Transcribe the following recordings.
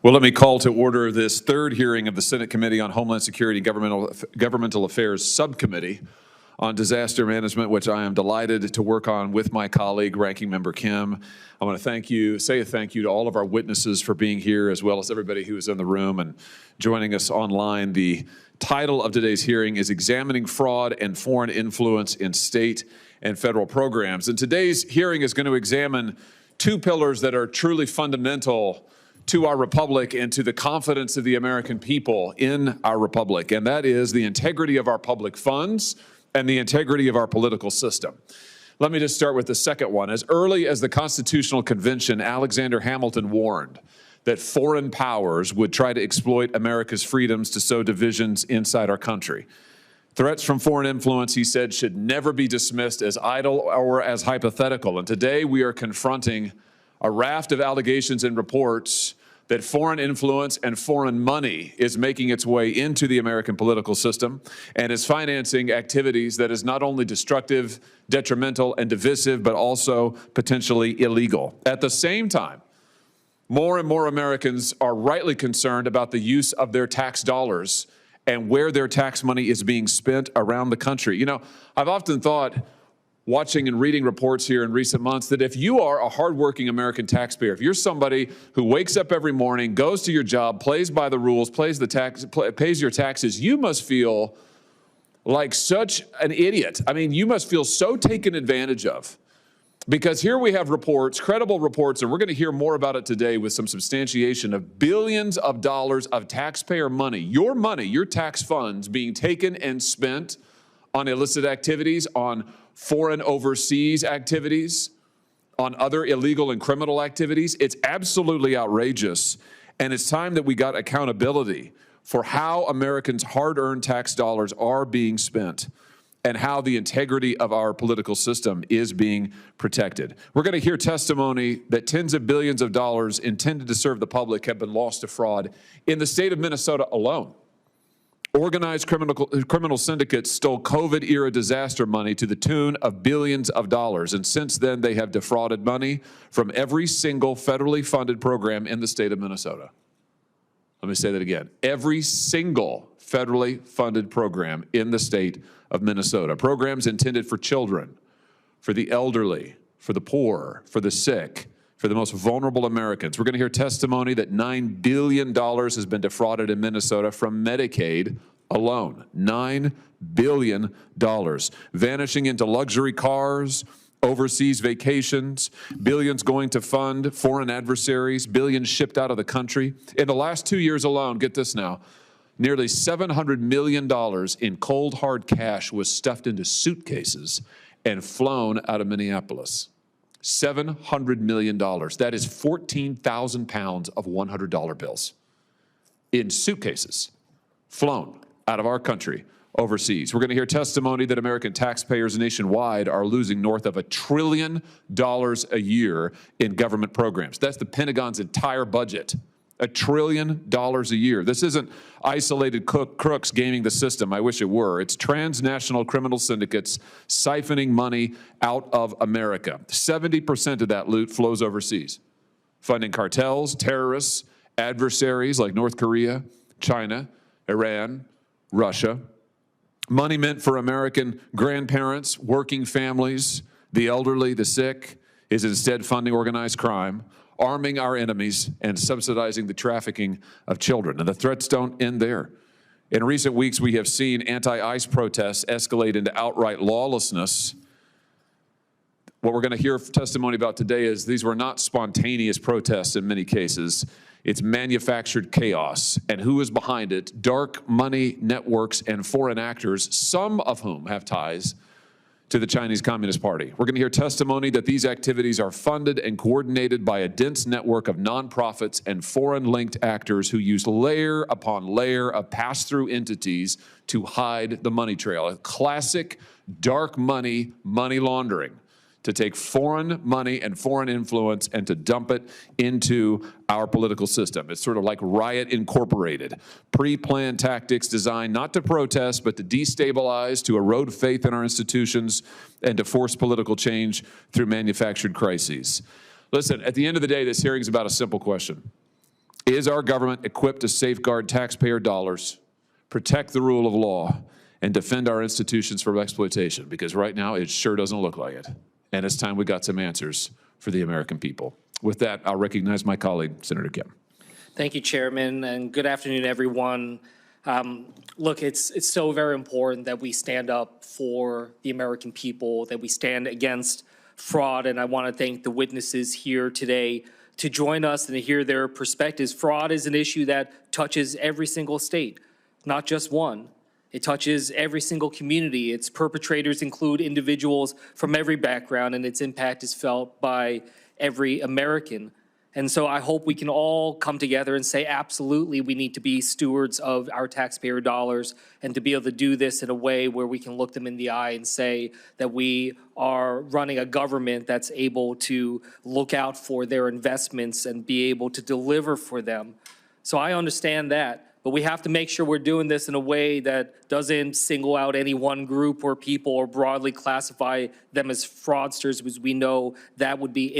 Well, let me call to order this third hearing of the Senate Committee on Homeland Security and Governmental Affairs Subcommittee on Disaster Management, which I am delighted to work on with my colleague, Ranking Member Kim. I want to say a thank you to all of our witnesses for being here, as well as everybody who is in the room and joining us online. The title of today's hearing is Examining Fraud and Foreign Influence in State and Federal Programs. And today's hearing is going to examine two pillars that are truly fundamental to our republic and to the confidence of the American people in our republic, and that is the integrity of our public funds and the integrity of our political system. Let me just start with the second one. As early as the Constitutional Convention, Alexander Hamilton warned that foreign powers would try to exploit America's freedoms to sow divisions inside our country. Threats from foreign influence, he said, should never be dismissed as idle or as hypothetical. And today we are confronting a raft of allegations and reports that foreign influence and foreign money is making its way into the American political system and is financing activities that is not only destructive, detrimental, and divisive, but also potentially illegal. At the same time, more and more Americans are rightly concerned about the use of their tax dollars and where their tax money is being spent around the country. You know, I've often thought, watching and reading reports here in recent months, that if you are a hardworking American taxpayer, if you're somebody who wakes up every morning, goes to your job, plays by the rules, pays your taxes, you must feel like such an idiot. I mean, you must feel so taken advantage of. Because here we have reports, credible reports, and we're going to hear more about it today with some substantiation of billions of dollars of taxpayer money, your tax funds being taken and spent on illicit activities, on foreign overseas activities, on other illegal and criminal activities. It's absolutely outrageous, and it's time that we got accountability for how Americans' hard-earned tax dollars are being spent and how the integrity of our political system is being protected. We're going to hear testimony that tens of billions of dollars intended to serve the public have been lost to fraud in the state of Minnesota alone. Organized criminal syndicates stole COVID-era disaster money to the tune of billions of dollars, and since then they have defrauded money from every single federally funded program in the state of Minnesota. Let me say that again. Every single federally funded program in the state of Minnesota. Programs intended for children, for the elderly, for the poor, for the sick, for the most vulnerable Americans. We're going to hear testimony that $9 billion has been defrauded in Minnesota from Medicaid alone. $9 billion. Vanishing into luxury cars, overseas vacations, billions going to fund foreign adversaries, billions shipped out of the country. In the last 2 years alone, get this now, nearly $700 million in cold hard cash was stuffed into suitcases and flown out of Minneapolis. $700 million. That is 14,000 pounds of $100 bills in suitcases flown out of our country overseas. We're going to hear testimony that American taxpayers nationwide are losing north of $1 trillion a year in government programs. That's the Pentagon's entire budget. $1 trillion a year. This isn't isolated crooks gaming the system. I wish it were. It's transnational criminal syndicates siphoning money out of America. 70% of that loot flows overseas, funding cartels, terrorists, adversaries like North Korea, China, Iran, Russia. Money meant for American grandparents, working families, the elderly, the sick, is instead funding organized crime, arming our enemies, and subsidizing the trafficking of children. And the threats don't end there. In recent weeks, we have seen anti-ICE protests escalate into outright lawlessness. What we're going to hear testimony about today is these were not spontaneous protests in many cases. It's manufactured chaos. And who is behind it? Dark money networks and foreign actors, some of whom have ties to the Chinese Communist Party. We're going to hear testimony that these activities are funded and coordinated by a dense network of nonprofits and foreign-linked actors who use layer upon layer of pass-through entities to hide the money trail. A classic dark money laundering, to take foreign money and foreign influence and to dump it into our political system. It's sort of like Riot Incorporated, pre-planned tactics designed not to protest, but to destabilize, to erode faith in our institutions, and to force political change through manufactured crises. Listen, at the end of the day, this hearing is about a simple question. Is our government equipped to safeguard taxpayer dollars, protect the rule of law, and defend our institutions from exploitation? Because right now it sure doesn't look like it. And it's time we got some answers for the American people. With that, I'll recognize my colleague, Senator Kim. Thank you, Chairman, and good afternoon, everyone. Look, it's so very important that we stand up for the American people, that we stand against fraud, and I want to thank the witnesses here today to join us and to hear their perspectives. Fraud is an issue that touches every single state, not just one. It touches every single community. Its perpetrators include individuals from every background, and its impact is felt by every American. And so I hope we can all come together and say, absolutely, we need to be stewards of our taxpayer dollars, and to be able to do this in a way where we can look them in the eye and say that we are running a government that's able to look out for their investments and be able to deliver for them. So I understand that. But we have to make sure we're doing this in a way that doesn't single out any one group or people or broadly classify them as fraudsters, because we know that would be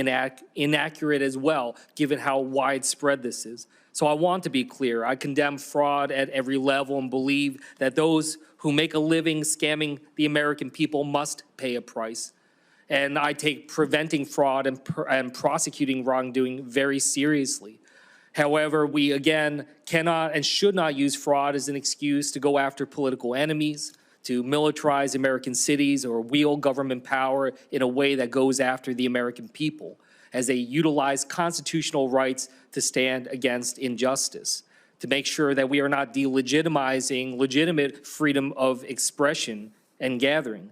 inaccurate as well, given how widespread this is. So I want to be clear. I condemn fraud at every level and believe that those who make a living scamming the American people must pay a price. And I take preventing fraud and prosecuting wrongdoing very seriously. However, we, again, cannot and should not use fraud as an excuse to go after political enemies, to militarize American cities, or wield government power in a way that goes after the American people, as they utilize constitutional rights to stand against injustice, to make sure that we are not delegitimizing legitimate freedom of expression and gathering.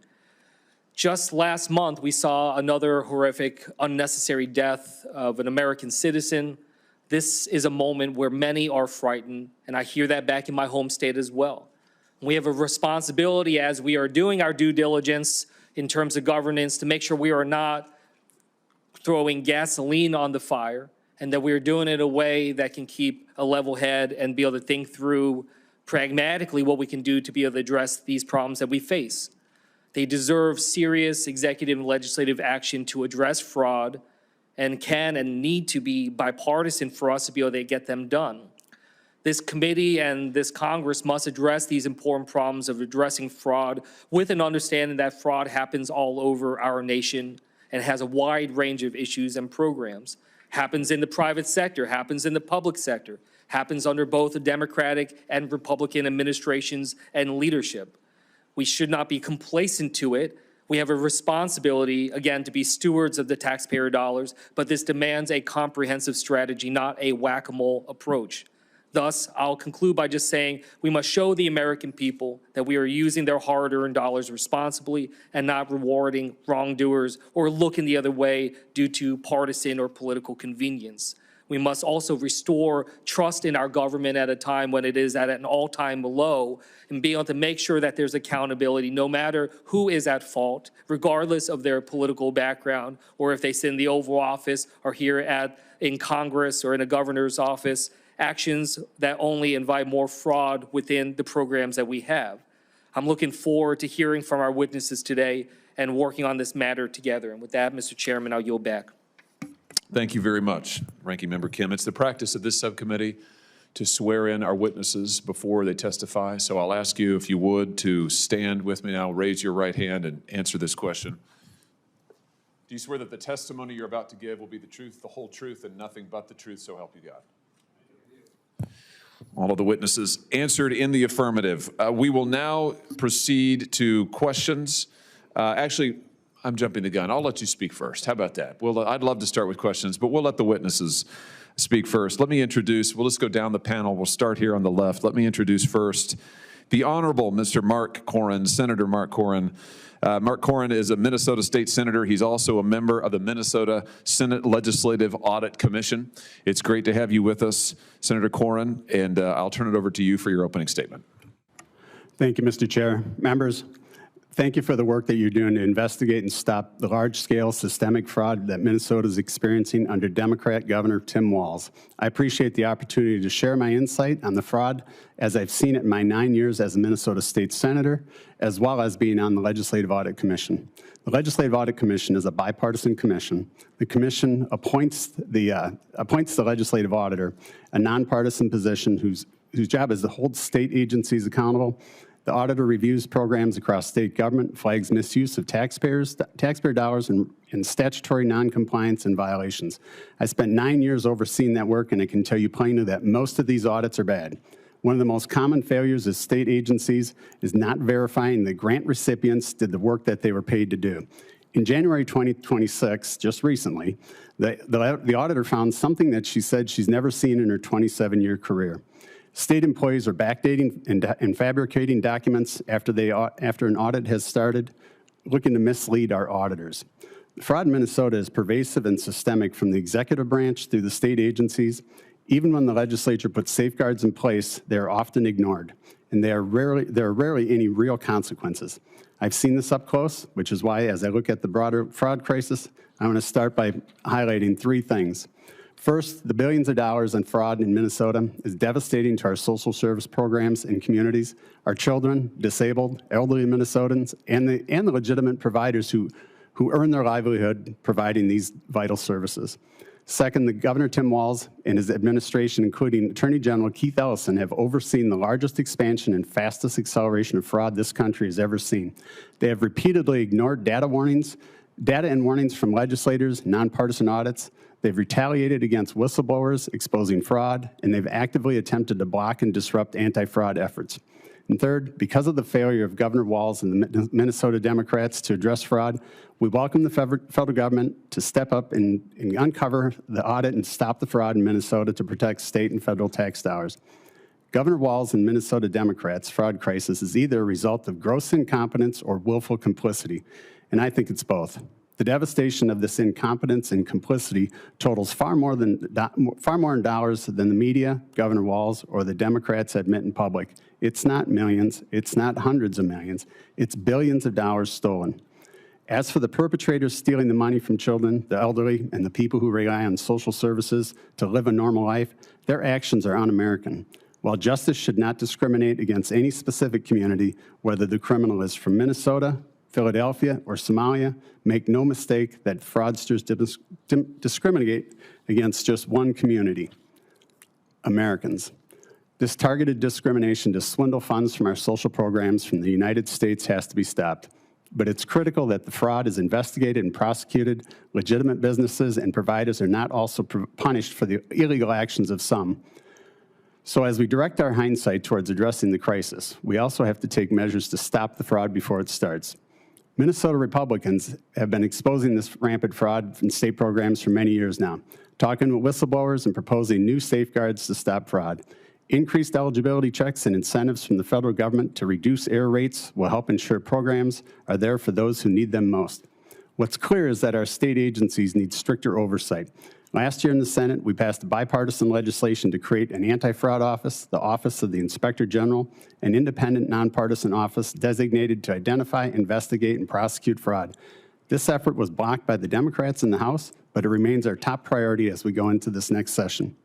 Just last month, we saw another horrific, unnecessary death of an American citizen. This is a moment where many are frightened, and I hear that back in my home state as well. We have a responsibility as we are doing our due diligence in terms of governance to make sure we are not throwing gasoline on the fire, and that we are doing it in a way that can keep a level head and be able to think through pragmatically what we can do to be able to address these problems that we face. They deserve serious executive and legislative action to address fraud, and can and need to be bipartisan for us to be able to get them done. This committee and this Congress must address these important problems of addressing fraud with an understanding that fraud happens all over our nation and has a wide range of issues and programs. Happens in the private sector, happens in the public sector, happens under both the Democratic and Republican administrations and leadership. We should not be complacent to it. We have a responsibility, again, to be stewards of the taxpayer dollars, but this demands a comprehensive strategy, not a whack-a-mole approach. Thus, I'll conclude by just saying we must show the American people that we are using their hard-earned dollars responsibly and not rewarding wrongdoers or looking the other way due to partisan or political convenience. We must also restore trust in our government at a time when it is at an all-time low, and be able to make sure that there's accountability no matter who is at fault, regardless of their political background, or if they sit in the Oval Office or here in Congress or in a governor's office, actions that only invite more fraud within the programs that we have. I'm looking forward to hearing from our witnesses today and working on this matter together. And with that, Mr. Chairman, I'll yield back. Thank you very much, Ranking Member Kim. It's the practice of this subcommittee to swear in our witnesses before they testify. So I'll ask you, if you would, to stand with me now, raise your right hand, and answer this question. Do you swear that the testimony you're about to give will be the truth, the whole truth, and nothing but the truth, so help you God? All of the witnesses answered in the affirmative. We will now proceed to questions. Actually, I'm jumping the gun. I'll let you speak first. How about that? I'd love to start with questions, but we'll let the witnesses speak first. Let me introduce, we'll just go down the panel. We'll start here on the left. Let me introduce first the Honorable Mr. Mark Koren, Senator Mark Koren. Mark Koren is a Minnesota State Senator. He's also a member of the Minnesota Senate Legislative Audit Commission. It's great to have you with us, Senator Koren, and I'll turn it over to you for your opening statement. Thank you, Mr. Chair. Members, Thank you for the work that you're doing to investigate and stop the large-scale systemic fraud that Minnesota is experiencing under Democrat Governor Tim Walz. I appreciate the opportunity to share my insight on the fraud as I've seen it in my 9 years as a Minnesota State Senator, as well as being on the Legislative Audit Commission. The Legislative Audit Commission is a bipartisan commission. The commission appoints the legislative auditor, a nonpartisan position whose job is to hold state agencies accountable. The auditor reviews programs across state government, flags misuse of taxpayer dollars, and statutory noncompliance and violations. I spent 9 years overseeing that work, and I can tell you plainly that most of these audits are bad. One of the most common failures of state agencies is not verifying the grant recipients did the work that they were paid to do. In January 2026, just recently, the auditor found something that she said she's never seen in her 27-year career. State employees are backdating and fabricating documents after an audit has started, looking to mislead our auditors. Fraud in Minnesota is pervasive and systemic from the executive branch through the state agencies. Even when the legislature puts safeguards in place, they are often ignored, and there are rarely any real consequences. I've seen this up close, which is why, as I look at the broader fraud crisis, I want to start by highlighting 3 things. First, the billions of dollars in fraud in Minnesota is devastating to our social service programs and communities, our children, disabled, elderly Minnesotans, and the legitimate providers who earn their livelihood providing these vital services. Second, the Governor Tim Walz and his administration, including Attorney General Keith Ellison, have overseen the largest expansion and fastest acceleration of fraud this country has ever seen. They have repeatedly ignored data and warnings from legislators, nonpartisan audits. They've retaliated against whistleblowers exposing fraud, and they've actively attempted to block and disrupt anti-fraud efforts. And third, because of the failure of Governor Walz and the Minnesota Democrats to address fraud, we welcome the federal government to step up and uncover the audit and stop the fraud in Minnesota to protect state and federal tax dollars. Governor Walz and Minnesota Democrats' fraud crisis is either a result of gross incompetence or willful complicity, and I think it's both. The devastation of this incompetence and complicity totals far more in dollars than the media, Governor Walz, or the Democrats admit in public. It's not millions, it's not hundreds of millions, it's billions of dollars stolen. As for the perpetrators stealing the money from children, the elderly, and the people who rely on social services to live a normal life, their actions are un-American. While justice should not discriminate against any specific community, whether the criminal is from Minnesota, Philadelphia, or Somalia, make no mistake that fraudsters discriminate against just one community, Americans. This targeted discrimination to swindle funds from our social programs from the United States has to be stopped. But it's critical that the fraud is investigated and prosecuted. Legitimate businesses and providers are not also punished for the illegal actions of some. So as we direct our hindsight towards addressing the crisis, we also have to take measures to stop the fraud before it starts. Minnesota Republicans have been exposing this rampant fraud in state programs for many years now, talking with whistleblowers and proposing new safeguards to stop fraud. Increased eligibility checks and incentives from the federal government to reduce error rates will help ensure programs are there for those who need them most. What's clear is that our state agencies need stricter oversight. Last year in the Senate, we passed bipartisan legislation to create an anti-fraud office, the Office of the Inspector General, an independent, nonpartisan office designated to identify, investigate, and prosecute fraud. This effort was blocked by the Democrats in the House, but it remains our top priority as we go into this next session.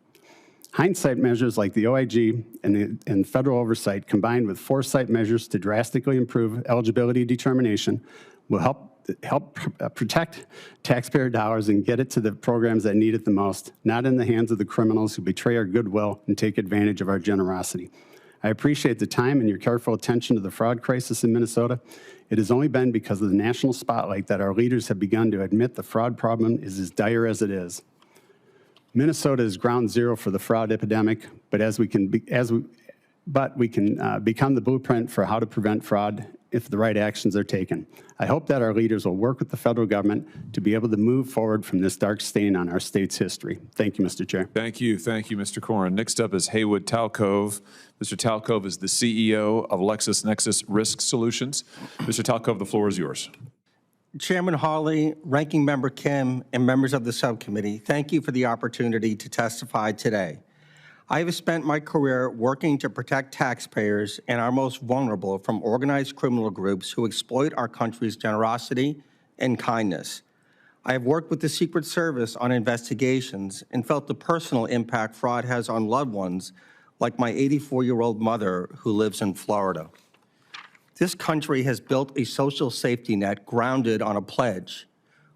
Hindsight measures like the OIG and federal oversight, combined with foresight measures to drastically improve eligibility determination, will help protect taxpayer dollars and get it to the programs that need it the most, not in the hands of the criminals who betray our goodwill and take advantage of our generosity. I appreciate the time and your careful attention to the fraud crisis in Minnesota. It has only been because of the national spotlight that our leaders have begun to admit the fraud problem is as dire as it is. Minnesota is ground zero for the fraud epidemic, but we can become the blueprint for how to prevent fraud if the right actions are taken. I hope that our leaders will work with the federal government to be able to move forward from this dark stain on our state's history. Thank you, Mr. Chair. Thank you, Mr. Corrin. Next up is Haywood Talcove. Mr. Talcove is the CEO of LexisNexis Risk Solutions. Mr. Talcove, the floor is yours. Chairman Hawley, Ranking Member Kim, and members of the subcommittee, thank you for the opportunity to testify today. I have spent my career working to protect taxpayers and our most vulnerable from organized criminal groups who exploit our country's generosity and kindness. I have worked with the Secret Service on investigations and felt the personal impact fraud has on loved ones, like my 84-year-old mother who lives in Florida. This country has built a social safety net grounded on a pledge.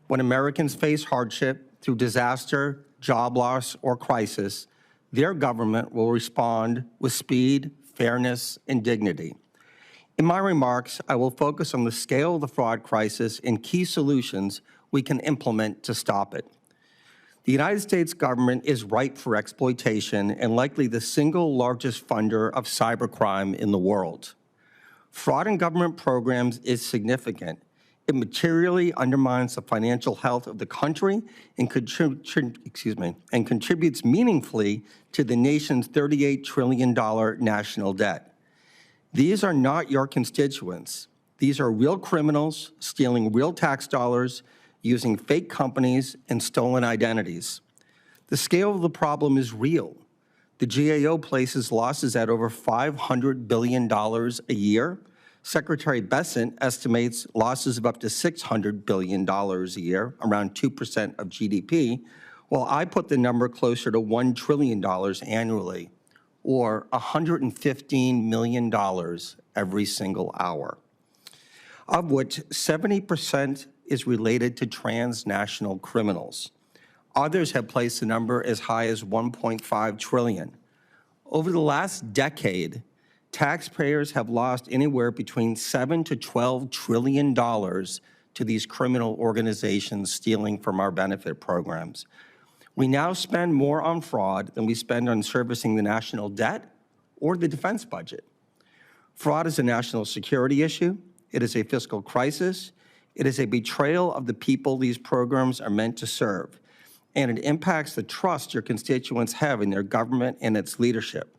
When Americans face hardship through disaster, job loss, or crisis, their government will respond with speed, fairness, and dignity. In my remarks, I will focus on the scale of the fraud crisis and key solutions we can implement to stop it. The United States government is ripe for exploitation and likely the single largest funder of cybercrime in the world. Fraud in government programs is significant. It materially undermines the financial health of the country and contributes meaningfully to the nation's $38 trillion national debt. These are not your constituents. These are real criminals stealing real tax dollars, using fake companies and stolen identities. The scale of the problem is real. The GAO places losses at over $500 billion a year. Secretary Bessent estimates losses of up to $600 billion a year, around 2% of GDP, while I put the number closer to $1 trillion annually, or $115 million every single hour, of which 70% is related to transnational criminals. Others have placed the number as high as $1.5 trillion. Over the last decade, taxpayers have lost anywhere between $7 to $12 trillion to these criminal organizations stealing from our benefit programs. We now spend more on fraud than we spend on servicing the national debt or the defense budget. Fraud is a national security issue. It is a fiscal crisis. It is a betrayal of the people these programs are meant to serve. And it impacts the trust your constituents have in their government and its leadership.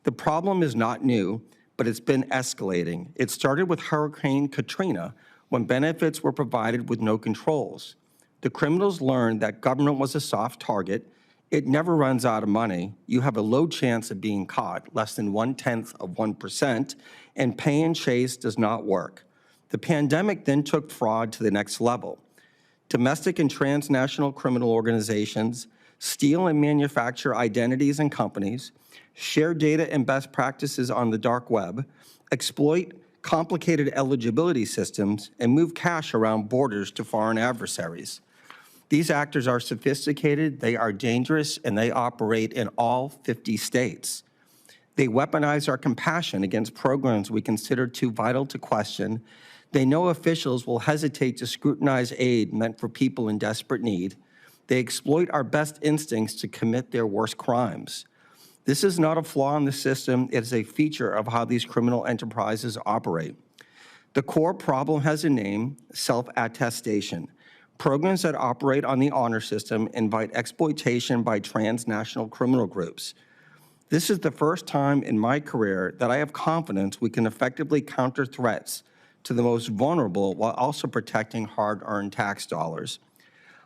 The problem is not new, but it's been escalating. It started with Hurricane Katrina, when benefits were provided with no controls. The criminals learned that government was a soft target. It never runs out of money. You have a low chance of being caught, less than 0.1%, and pay and chase does not work. The pandemic then took fraud to the next level. Domestic and transnational criminal organizations steal and manufacture identities and companies, share data and best practices on the dark web, exploit complicated eligibility systems, and move cash around borders to foreign adversaries. These actors are sophisticated, they are dangerous, and they operate in all 50 states. They weaponize our compassion against programs we consider too vital to question. They know officials will hesitate to scrutinize aid meant for people in desperate need. They exploit our best instincts to commit their worst crimes. This is not a flaw in the system, it is a feature of how these criminal enterprises operate. The core problem has a name: self-attestation. Programs that operate on the honor system invite exploitation by transnational criminal groups. This is the first time in my career that I have confidence we can effectively counter threats to the most vulnerable while also protecting hard-earned tax dollars.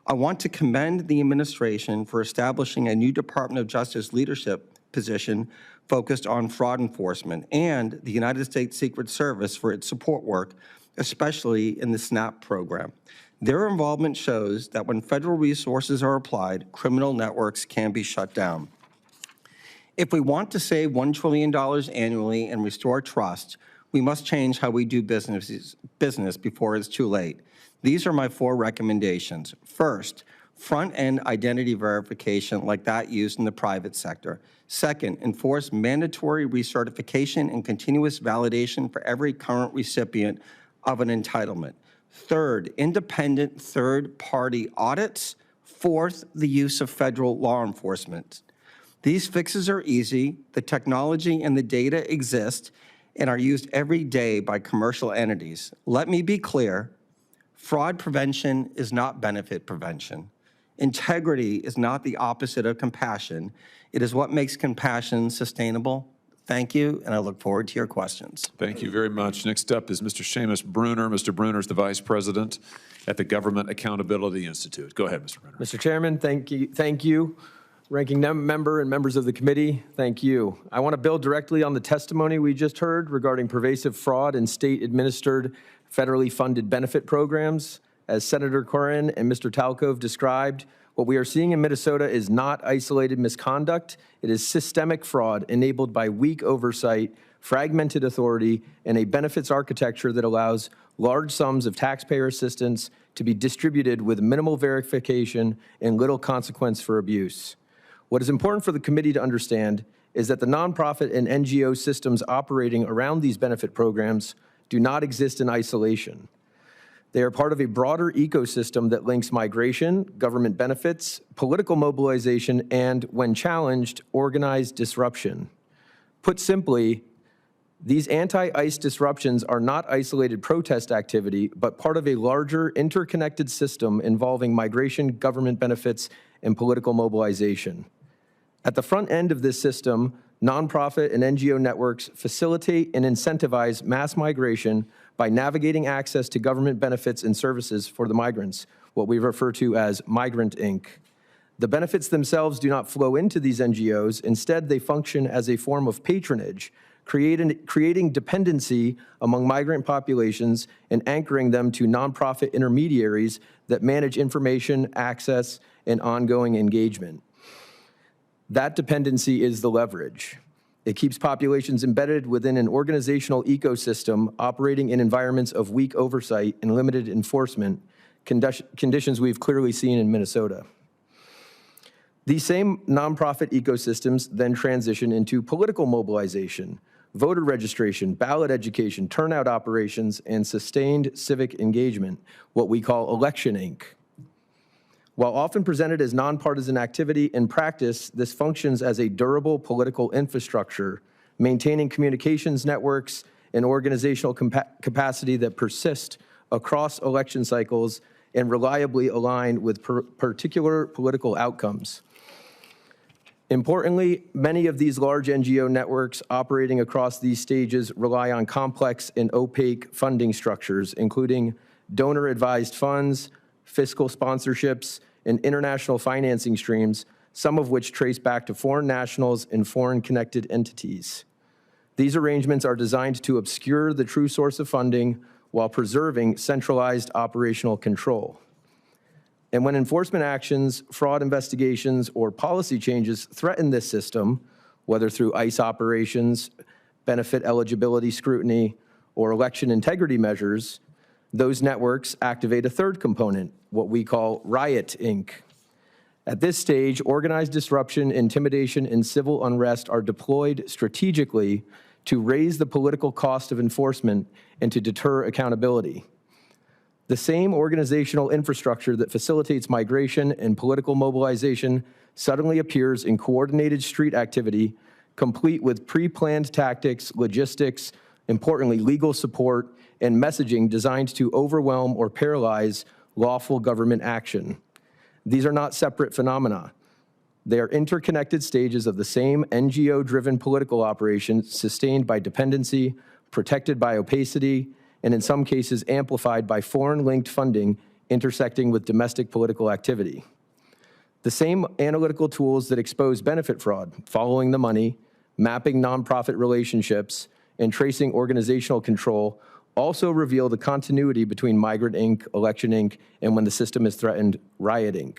I want to commend the administration for establishing a new Department of Justice leadership position focused on fraud enforcement, and the United States Secret Service for its support work, especially in the SNAP program. Their involvement shows that when federal resources are applied, criminal networks can be shut down. If we want to save $1 trillion annually and restore trust, we must change how we do business before it's too late. These are my 4 recommendations. First, front-end identity verification like that used in the private sector. Second, enforce mandatory recertification and continuous validation for every current recipient of an entitlement. Third, independent third-party audits. Fourth, the use of federal law enforcement. These fixes are easy. The technology and the data exist and are used every day by commercial entities. Let me be clear. Fraud prevention is not benefit prevention. Integrity is not the opposite of compassion. It is what makes compassion sustainable. Thank you, and I look forward to your questions. Thank you very much. Next up is Mr. Seamus Bruner. Mr. Bruner is the Vice President at the Government Accountability Institute. Go ahead, Mr. Bruner. Mr. Chairman, thank you. Ranking member and members of the committee, thank you. I want to build directly on the testimony we just heard regarding pervasive fraud in state-administered, federally funded benefit programs. As Senator Corrin and Mr. Talcove described, what we are seeing in Minnesota is not isolated misconduct. It is systemic fraud enabled by weak oversight, fragmented authority, and a benefits architecture that allows large sums of taxpayer assistance to be distributed with minimal verification and little consequence for abuse. What is important for the committee to understand is that the nonprofit and NGO systems operating around these benefit programs do not exist in isolation. They are part of a broader ecosystem that links migration, government benefits, political mobilization, and, when challenged, organized disruption. Put simply, these anti-ICE disruptions are not isolated protest activity, but part of a larger interconnected system involving migration, government benefits, and political mobilization. At the front end of this system, nonprofit and NGO networks facilitate and incentivize mass migration by navigating access to government benefits and services for the migrants, what we refer to as Migrant Inc. The benefits themselves do not flow into these NGOs. Instead, they function as a form of patronage, creating dependency among migrant populations and anchoring them to nonprofit intermediaries that manage information, access, and ongoing engagement. That dependency is the leverage. It keeps populations embedded within an organizational ecosystem operating in environments of weak oversight and limited enforcement, conditions we've clearly seen in Minnesota. These same nonprofit ecosystems then transition into political mobilization, voter registration, ballot education, turnout operations, and sustained civic engagement, what we call Election Inc. While often presented as nonpartisan activity, in practice, this functions as a durable political infrastructure, maintaining communications networks and organizational capacity that persist across election cycles and reliably align with particular political outcomes. Importantly, many of these large NGO networks operating across these stages rely on complex and opaque funding structures, including donor-advised funds, fiscal sponsorships, and international financing streams, some of which trace back to foreign nationals and foreign-connected entities. These arrangements are designed to obscure the true source of funding while preserving centralized operational control. And when enforcement actions, fraud investigations, or policy changes threaten this system, whether through ICE operations, benefit eligibility scrutiny, or election integrity measures, those networks activate a third component, what we call Riot Inc. At this stage, organized disruption, intimidation, and civil unrest are deployed strategically to raise the political cost of enforcement and to deter accountability. The same organizational infrastructure that facilitates migration and political mobilization suddenly appears in coordinated street activity, complete with pre-planned tactics, logistics, importantly, legal support, and messaging designed to overwhelm or paralyze lawful government action. These are not separate phenomena. They are interconnected stages of the same NGO-driven political operation sustained by dependency, protected by opacity, and in some cases amplified by foreign-linked funding intersecting with domestic political activity. The same analytical tools that expose benefit fraud, following the money, mapping nonprofit relationships, and tracing organizational control also reveal the continuity between Migrant Inc., Election Inc., and when the system is threatened, Riot Inc.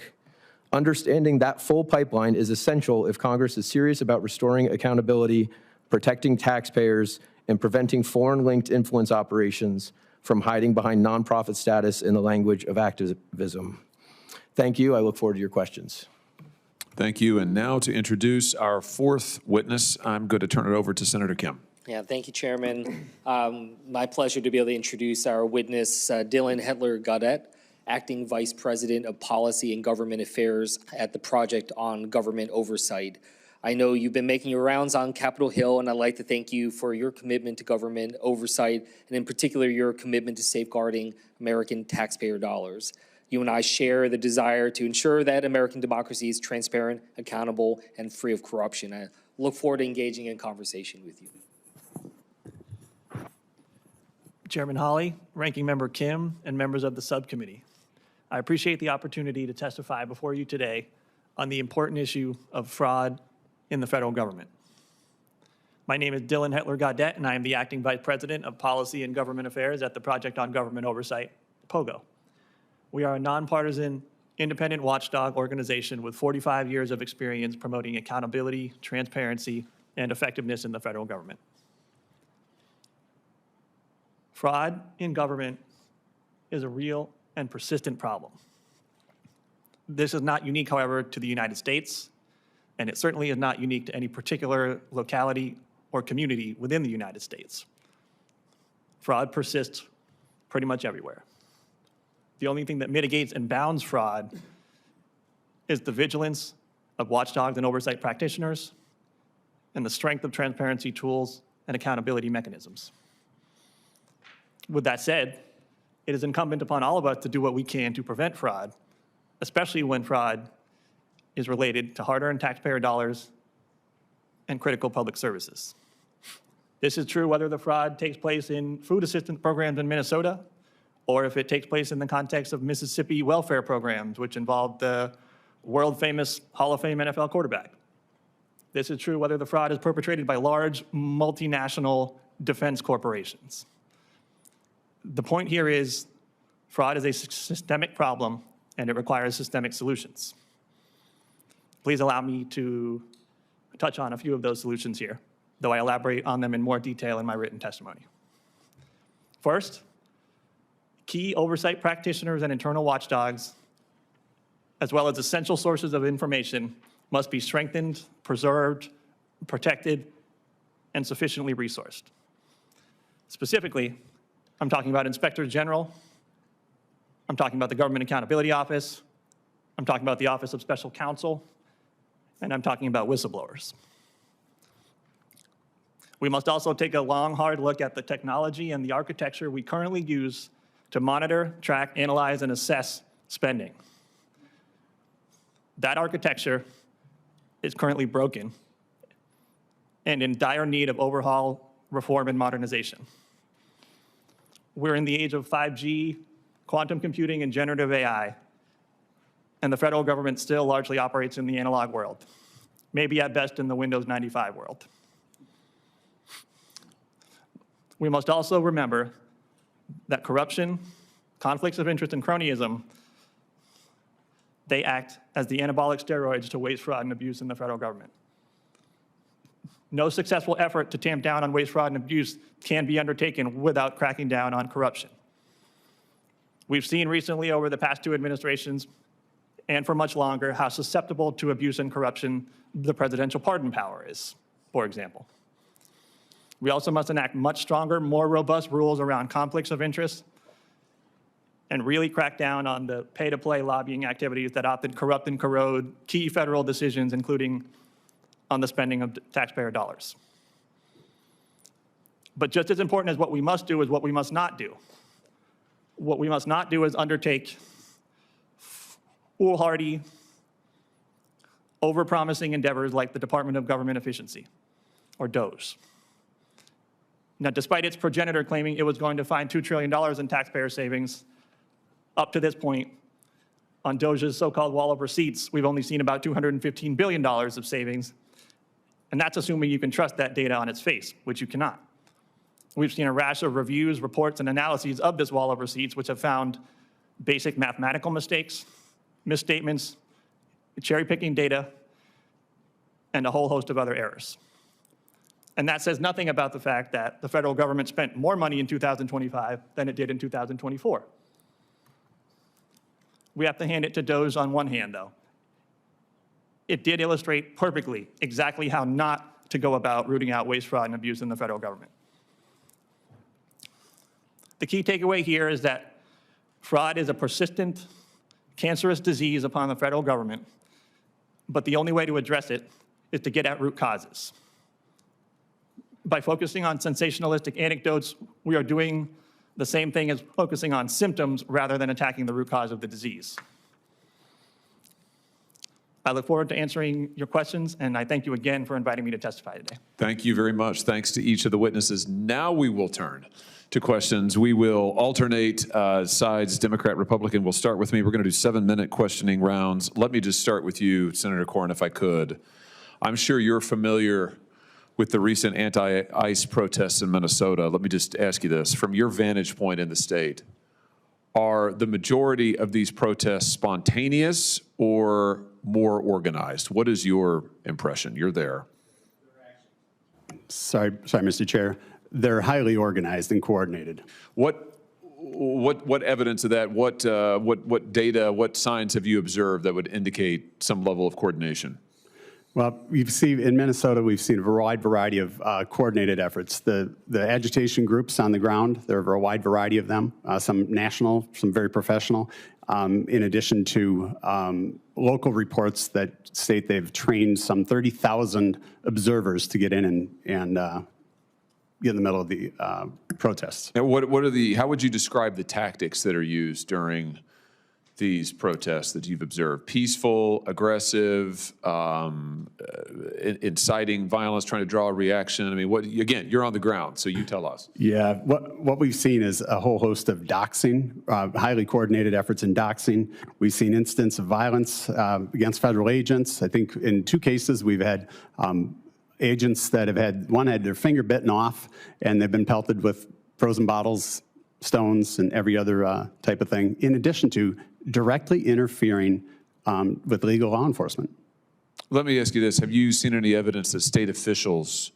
Understanding that full pipeline is essential if Congress is serious about restoring accountability, protecting taxpayers, and preventing foreign-linked influence operations from hiding behind nonprofit status in the language of activism. Thank you. I look forward to your questions. Thank you. And now to introduce our fourth witness, I'm going to turn it over to Senator Kim. Yeah, thank you, Chairman. My pleasure to be able to introduce our witness, Dylan Hetler-Gaudet, Acting Vice President of Policy and Government Affairs at the Project on Government Oversight. I know you've been making your rounds on Capitol Hill, and I'd like to thank you for your commitment to government oversight, and in particular, your commitment to safeguarding American taxpayer dollars. You and I share the desire to ensure that American democracy is transparent, accountable, and free of corruption. I look forward to engaging in conversation with you. Chairman Hawley, Ranking Member Kim, and members of the subcommittee. I appreciate the opportunity to testify before you today on the important issue of fraud in the federal government. My name is Dylan Hetler-Gaudet, and I am the Acting Vice President of Policy and Government Affairs at the Project on Government Oversight, POGO. We are a nonpartisan, independent watchdog organization with 45 years of experience promoting accountability, transparency, and effectiveness in the federal government. Fraud in government is a real and persistent problem. This is not unique, however, to the United States, and it certainly is not unique to any particular locality or community within the United States. Fraud persists pretty much everywhere. The only thing that mitigates and bounds fraud is the vigilance of watchdogs and oversight practitioners and the strength of transparency tools and accountability mechanisms. With that said, it is incumbent upon all of us to do what we can to prevent fraud, especially when fraud is related to hard-earned taxpayer dollars and critical public services. This is true whether the fraud takes place in food assistance programs in Minnesota or if it takes place in the context of Mississippi welfare programs, which involve the world-famous Hall of Fame NFL quarterback. This is true whether the fraud is perpetrated by large multinational defense corporations. The point here is fraud is a systemic problem and it requires systemic solutions. Please allow me to touch on a few of those solutions here, though I elaborate on them in more detail in my written testimony. First, key oversight practitioners and internal watchdogs, as well as essential sources of information, must be strengthened, preserved, protected, and sufficiently resourced. Specifically, I'm talking about inspectors general, I'm talking about the Government Accountability Office, I'm talking about the Office of Special Counsel, and I'm talking about whistleblowers. We must also take a long, hard look at the technology and the architecture we currently use to monitor, track, analyze, and assess spending. That architecture is currently broken and in dire need of overhaul, reform, and modernization. We're in the age of 5G, quantum computing, and generative AI, and the federal government still largely operates in the analog world, maybe at best in the Windows 95 world. We must also remember that corruption, conflicts of interest, and cronyism, they act as the anabolic steroids to waste, fraud, and abuse in the federal government. No successful effort to tamp down on waste, fraud, and abuse can be undertaken without cracking down on corruption. We've seen recently over the past two administrations, and for much longer, how susceptible to abuse and corruption the presidential pardon power is, for example. We also must enact much stronger, more robust rules around conflicts of interest and really crack down on the pay-to-play lobbying activities that often corrupt and corrode key federal decisions, including on the spending of taxpayer dollars. But just as important as what we must do is what we must not do. What we must not do is undertake foolhardy, over-promising endeavors like the Department of Government Efficiency, or DOGE. Now, despite its progenitor claiming it was going to find $2 trillion in taxpayer savings, up to this point, on DOGE's so-called wall of receipts, we've only seen about $215 billion of savings, and that's assuming you can trust that data on its face, which you cannot. We've seen a rash of reviews, reports, and analyses of this wall of receipts, which have found basic mathematical mistakes, misstatements, cherry-picking data, and a whole host of other errors. And that says nothing about the fact that the federal government spent more money in 2025 than it did in 2024. We have to hand it to DOGE on one hand, though. It did illustrate perfectly exactly how not to go about rooting out waste, fraud, and abuse in the federal government. The key takeaway here is that fraud is a persistent, cancerous disease upon the federal government, but the only way to address it is to get at root causes. By focusing on sensationalistic anecdotes, we are doing the same thing as focusing on symptoms rather than attacking the root cause of the disease. I look forward to answering your questions, and I thank you again for inviting me to testify today. Thank you very much. Thanks to each of the witnesses. Now we will turn to questions. We will alternate sides, Democrat, Republican. We'll start with me. We're going to do 7-minute questioning rounds. Let me just start with you, Senator Corrin, if I could. I'm sure you're familiar with the recent anti-ICE protests in Minnesota. Let me just ask you this. From your vantage point in the state, are the majority of these protests spontaneous or more organized? What is your impression? You're there. Sorry, Mr. Chair. They're highly organized and coordinated. What evidence of that? What data? What signs have you observed that would indicate some level of coordination? Well, in Minnesota, we've seen a wide variety of coordinated efforts. The agitation groups on the ground, there are a wide variety of them, some national, some very professional, in addition to local reports that state they've trained some 30,000 observers to get in and get in the middle of the protests. Now, how would you describe the tactics that are used during these protests that you've observed? Peaceful, aggressive, inciting violence, trying to draw a reaction? I mean, again, you're on the ground, so you tell us. Yeah, what we've seen is a whole host of doxing, highly coordinated efforts in doxing. We've seen incidents of violence against federal agents. I think in 2 cases we've had agents that one had their finger bitten off, and they've been pelted with frozen bottles, stones, and every other type of thing, in addition to directly interfering with legal law enforcement. Let me ask you this. Have you seen any evidence that state officials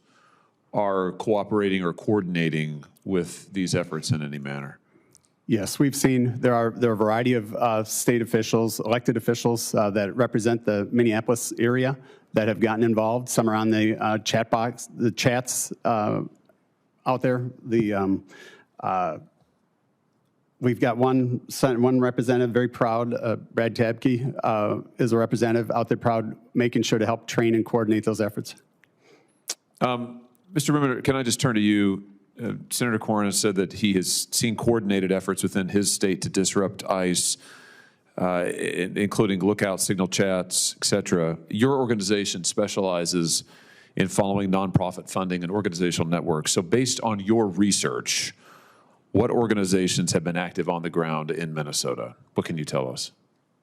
are cooperating or coordinating with these efforts in any manner? Yes, we've seen there are a variety of state officials, elected officials that represent the Minneapolis area that have gotten involved. Some are on the chat box, the chats out there. We've got one representative, very proud, Brad Tabke is a representative out there proud, making sure to help train and coordinate those efforts. Mr. Rimmer, can I just turn to you? Senator Corrin has said that he has seen coordinated efforts within his state to disrupt ICE, including lookout signal chats, et cetera. Your organization specializes in following nonprofit funding and organizational networks. So based on your research, what organizations have been active on the ground in Minnesota? What can you tell us?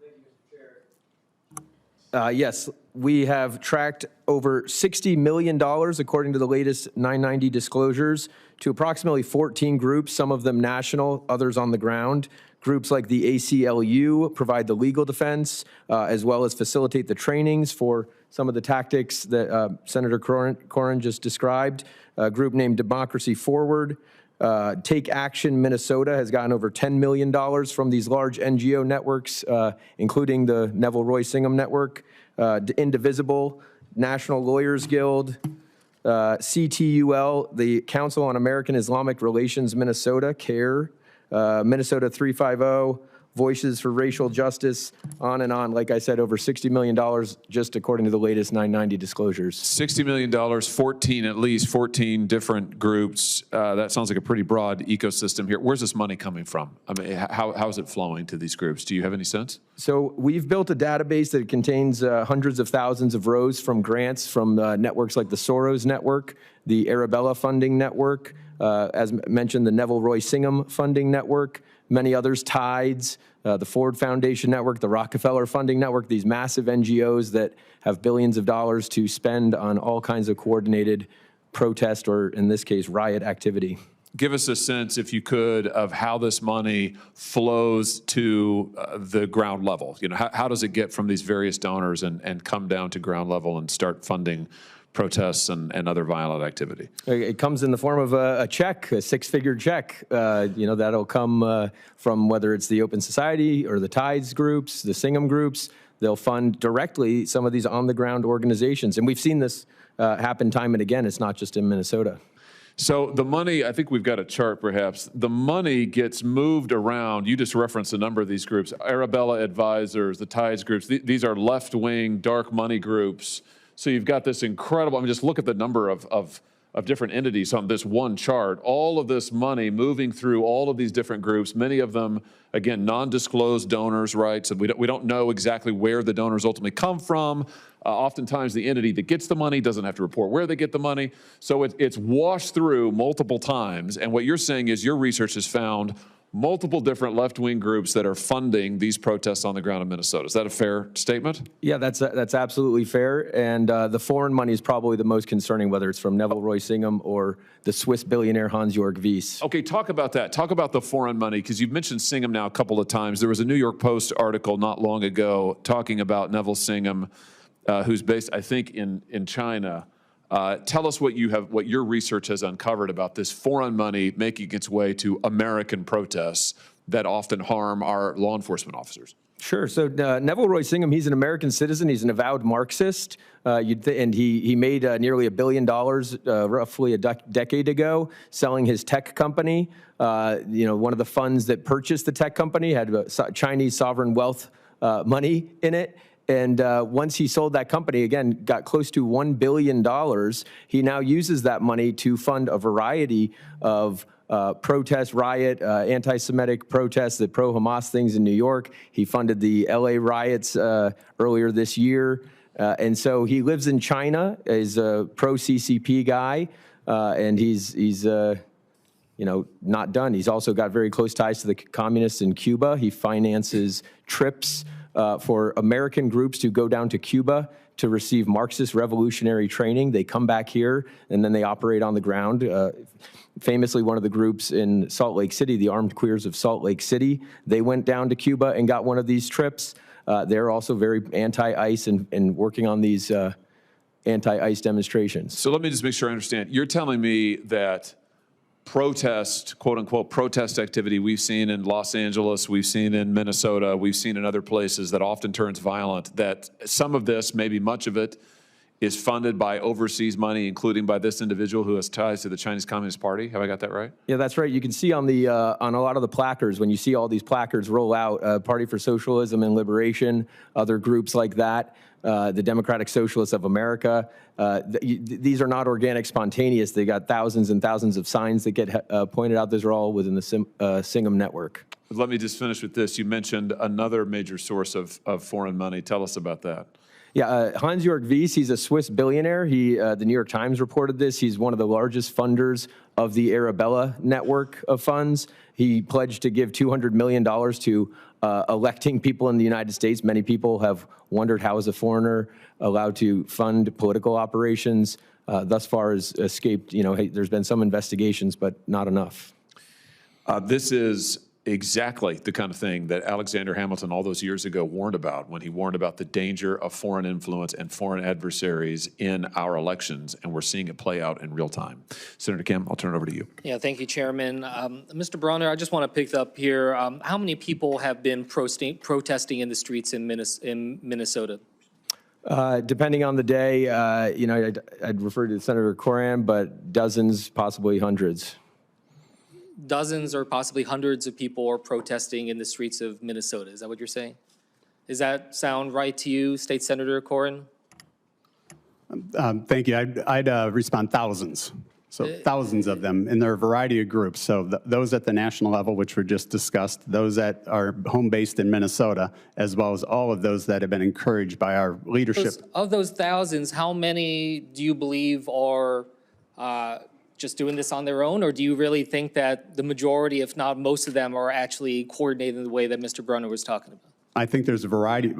Thank you, Mr. Chair. Yes, we have tracked over $60 million, according to the latest 990 disclosures, to approximately 14 groups, some of them national, others on the ground. Groups like the ACLU provide the legal defense, as well as facilitate the trainings for some of the tactics that Senator Corrin just described. A group named Democracy Forward. Take Action Minnesota has gotten over $10 million from these large NGO networks, including the Neville Roy Singham Network, Indivisible, National Lawyers Guild, CTUL, the Council on American Islamic Relations Minnesota, CARE, Minnesota 350, Voices for Racial Justice, on and on. Like I said, over $60 million just according to the latest 990 disclosures. $60 million, at least 14 different groups. That sounds like a pretty broad ecosystem here. Where's this money coming from? I mean, how is it flowing to these groups? Do you have any sense? So we've built a database that contains hundreds of thousands of rows from grants from networks like the Soros Network, the Arabella Funding Network, as mentioned, the Neville Roy Singham Funding Network, many others, Tides, the Ford Foundation Network, the Rockefeller Funding Network, these massive NGOs that have billions of dollars to spend on all kinds of coordinated protest, or in this case, riot activity. Give us a sense, if you could, of how this money flows to the ground level. You know, how does it get from these various donors and come down to ground level and start funding protests and other violent activity? It comes in the form of a check, a 6-figure check. That'll come from whether it's the Open Society or the Tides groups, the Singham groups. They'll fund directly some of these on-the-ground organizations. And we've seen this happen time and again. It's not just in Minnesota. So the money, I think we've got a chart perhaps, the money gets moved around. You just referenced a number of these groups, Arabella Advisors, the Tides groups. These are left-wing, dark money groups. So you've got this incredible, I mean, just look at the number of of different entities on this one chart, all of this money moving through all of these different groups, many of them, again, non-disclosed donors, right? So we don't know exactly where the donors ultimately come from. Oftentimes the entity that gets the money doesn't have to report where they get the money. So it's washed through multiple times. And what you're saying is your research has found multiple different left-wing groups that are funding these protests on the ground in Minnesota. Is that a fair statement? Yeah, that's absolutely fair. And the foreign money is probably the most concerning, whether it's from Neville Roy Singham or the Swiss billionaire Hans-Jörg Wyss. Okay, talk about that. Talk about the foreign money, because you've mentioned Singham now a couple of times. There was a New York Post article not long ago talking about Neville Singham, who's based, I think, in China. Tell us what your research has uncovered about this foreign money making its way to American protests that often harm our law enforcement officers. Sure. So Neville Roy Singham, he's an American citizen. He's an avowed Marxist, and he made nearly $1 billion roughly a decade ago selling his tech company. One of the funds that purchased the tech company had Chinese sovereign wealth money in it. And once he sold that company, again, got close to $1 billion, he now uses that money to fund a variety of protest, riot, anti-Semitic protests, the pro-Hamas things in New York. He funded the LA riots earlier this year. And so he lives in China, is a pro-CCP guy, and he's not done. He's also got very close ties to the communists in Cuba. He finances trips for American groups to go down to Cuba to receive Marxist revolutionary training. They come back here, and then they operate on the ground. Famously, one of the groups in Salt Lake City, the Armed Queers of Salt Lake City, they went down to Cuba and got one of these trips. They're also very anti-ICE and working on these anti-ICE demonstrations. So let me just make sure I understand. You're telling me that protest, quote unquote, protest activity we've seen in Los Angeles, we've seen in Minnesota, we've seen in other places that often turns violent, that some of this, maybe much of it, is funded by overseas money, including by this individual who has ties to the Chinese Communist Party. Have I got that right? Yeah, that's right. You can see on the on a lot of the placards, when you see all these placards roll out, Party for Socialism and Liberation, other groups like that, the Democratic Socialists of America. These are not organic, spontaneous. They got thousands and thousands of signs that get pointed out. Those are all within the Singham network. Let me just finish with this. You mentioned another major source of foreign money. Tell us about that. Yeah, Hans-Jörg Wyss, he's a Swiss billionaire. The New York Times reported this. He's one of the largest funders of the Arabella network of funds. He pledged to give $200 million to electing people in the United States. Many people have wondered how is a foreigner allowed to fund political operations. Thus far has escaped, hey, there's been some investigations, but not enough. This is exactly the kind of thing that Alexander Hamilton all those years ago warned about when he warned about the danger of foreign influence and foreign adversaries in our elections, and we're seeing it play out in real time. Senator Kim, I'll turn it over to you. Yeah, thank you, Chairman. Mr. Bronner, I just want to pick up here. How many people have been protesting in the streets in Minnesota? Depending on the day, I'd refer to Senator Corran, but dozens, possibly hundreds. Dozens or possibly hundreds of people are protesting in the streets of Minnesota. Is that what you're saying? Does that sound right to you, State Senator Corran? Thank you. I'd respond thousands. So thousands of them, and there are a variety of groups. So those at the national level, which were just discussed, those that are home-based in Minnesota, as well as all of those that have been encouraged by our leadership. Of those thousands, how many do you believe are just doing this on their own, or do you really think that the majority, if not most of them, are actually coordinated in the way that Mr. Brunner was talking about? I think there's a variety.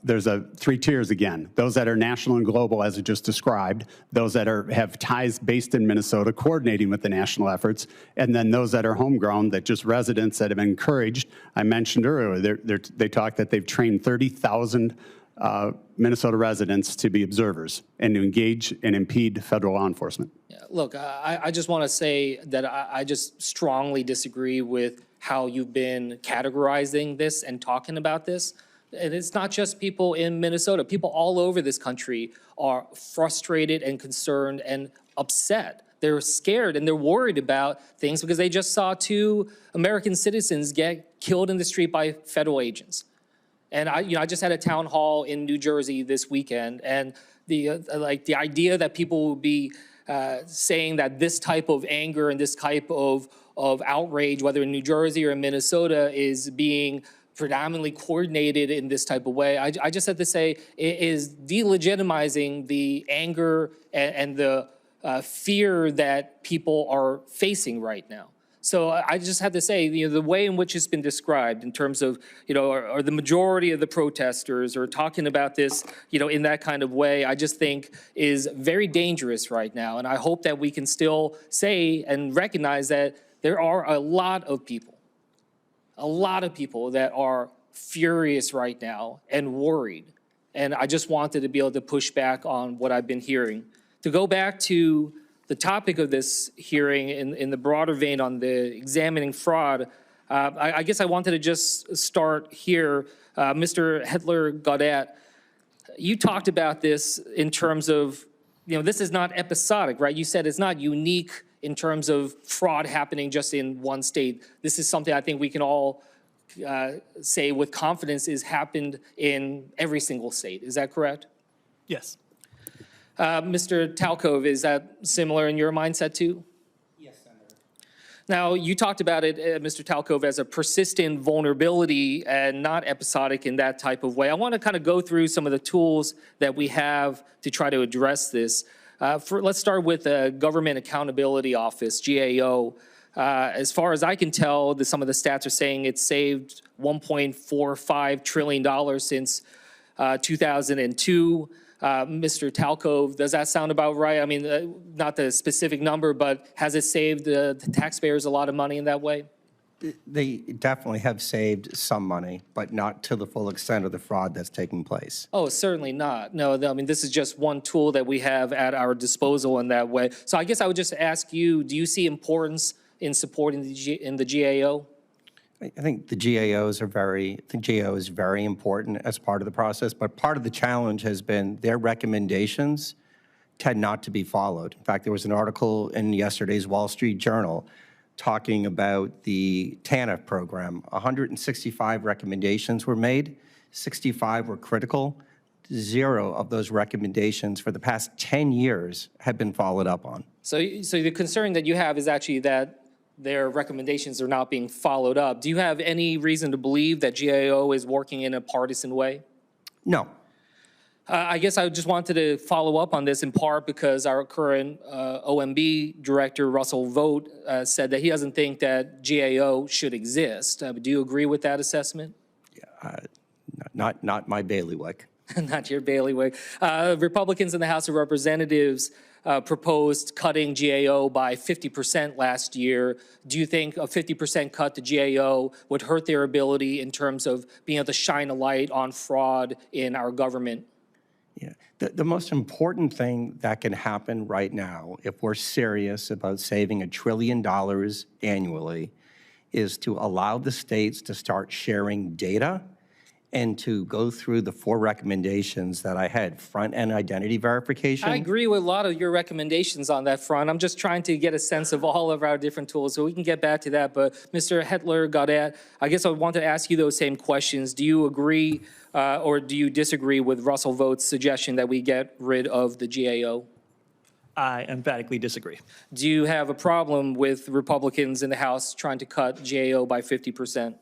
There's three tiers again. Those that are national and global, as I just described. Those that have ties based in Minnesota, coordinating with the national efforts. And then those that are homegrown, that just residents that have been encouraged. I mentioned earlier, they talked that they've trained 30,000 Minnesota residents to be observers and to engage and impede federal law enforcement. Yeah, look, I just want to say that I just strongly disagree with how you've been categorizing this and talking about this. And it's not just people in Minnesota. People all over this country are frustrated and concerned and upset. They're scared and they're worried about things because they just saw 2 American citizens get killed in the street by federal agents. And I just had a town hall in New Jersey this weekend, and the idea that people will be saying that this type of anger and this type of outrage, whether in New Jersey or in Minnesota, is being predominantly coordinated in this type of way. I just have to say it is delegitimizing the anger and the fear that people are facing right now. So I just have to say, the way in which it's been described in terms of, or the majority of the protesters are talking about this, in that kind of way, I just think is very dangerous right now. And I hope that we can still say and recognize that there are a lot of people that are furious right now and worried. And I just wanted to be able to push back on what I've been hearing. To go back to the topic of this hearing in the broader vein on the examining fraud, I guess I wanted to just start here. Mr. Hetler-Gaudet, you talked about this in terms of, this is not episodic, right? You said it's not unique in terms of fraud happening just in one state. This is something I think we can all say with confidence is happened in every single state. Is that correct? Yes. Mr. Talcove, is that similar in your mindset too? Yes, Senator. Now, you talked about it, Mr. Talcove, as a persistent vulnerability and not episodic in that type of way. I want to kind of go through some of the tools that we have to try to address this. Let's start with the Government Accountability Office, GAO. As far as I can tell, some of the stats are saying it's saved $1.45 trillion since 2002. Mr. Talcove, does that sound about right? I mean, not the specific number, but has it saved the taxpayers a lot of money in that way? They definitely have saved some money, but not to the full extent of the fraud that's taking place. Oh, certainly not. No, I mean, this is just one tool that we have at our disposal in that way. So I guess I would just ask you, do you see importance in supporting the GAO? I think the GAO is very important as part of the process, but part of the challenge has been their recommendations tend not to be followed. In fact, there was an article in yesterday's Wall Street Journal talking about the TANF program. 165 recommendations were made, 65 were critical. 0 of those recommendations for the past 10 years have been followed up on. So the concern that you have is actually that their recommendations are not being followed up. Do you have any reason to believe that GAO is working in a partisan way? No. I guess I just wanted to follow up on this in part because our current OMB director, Russell Vogt, said that he doesn't think that GAO should exist. Do you agree with that assessment? Not my bailiwick. Not your bailiwick. Republicans in the House of Representatives proposed cutting GAO by 50% last year. Do you think a 50% cut to GAO would hurt their ability in terms of being able to shine a light on fraud in our government? Yeah. The most important thing that can happen right now, if we're serious about saving $1 trillion annually, is to allow the states to start sharing data and to go through the 4 recommendations that I had. Front-end identity verification. I agree with a lot of your recommendations on that front. I'm just trying to get a sense of all of our different tools, so we can get back to that. But Mr. Hetler-Gaudet, I guess I want to ask you those same questions. Do you agree or do you disagree with Russell Vogt's suggestion that we get rid of the GAO? I emphatically disagree. Do you have a problem with Republicans in the House trying to cut GAO by 50%?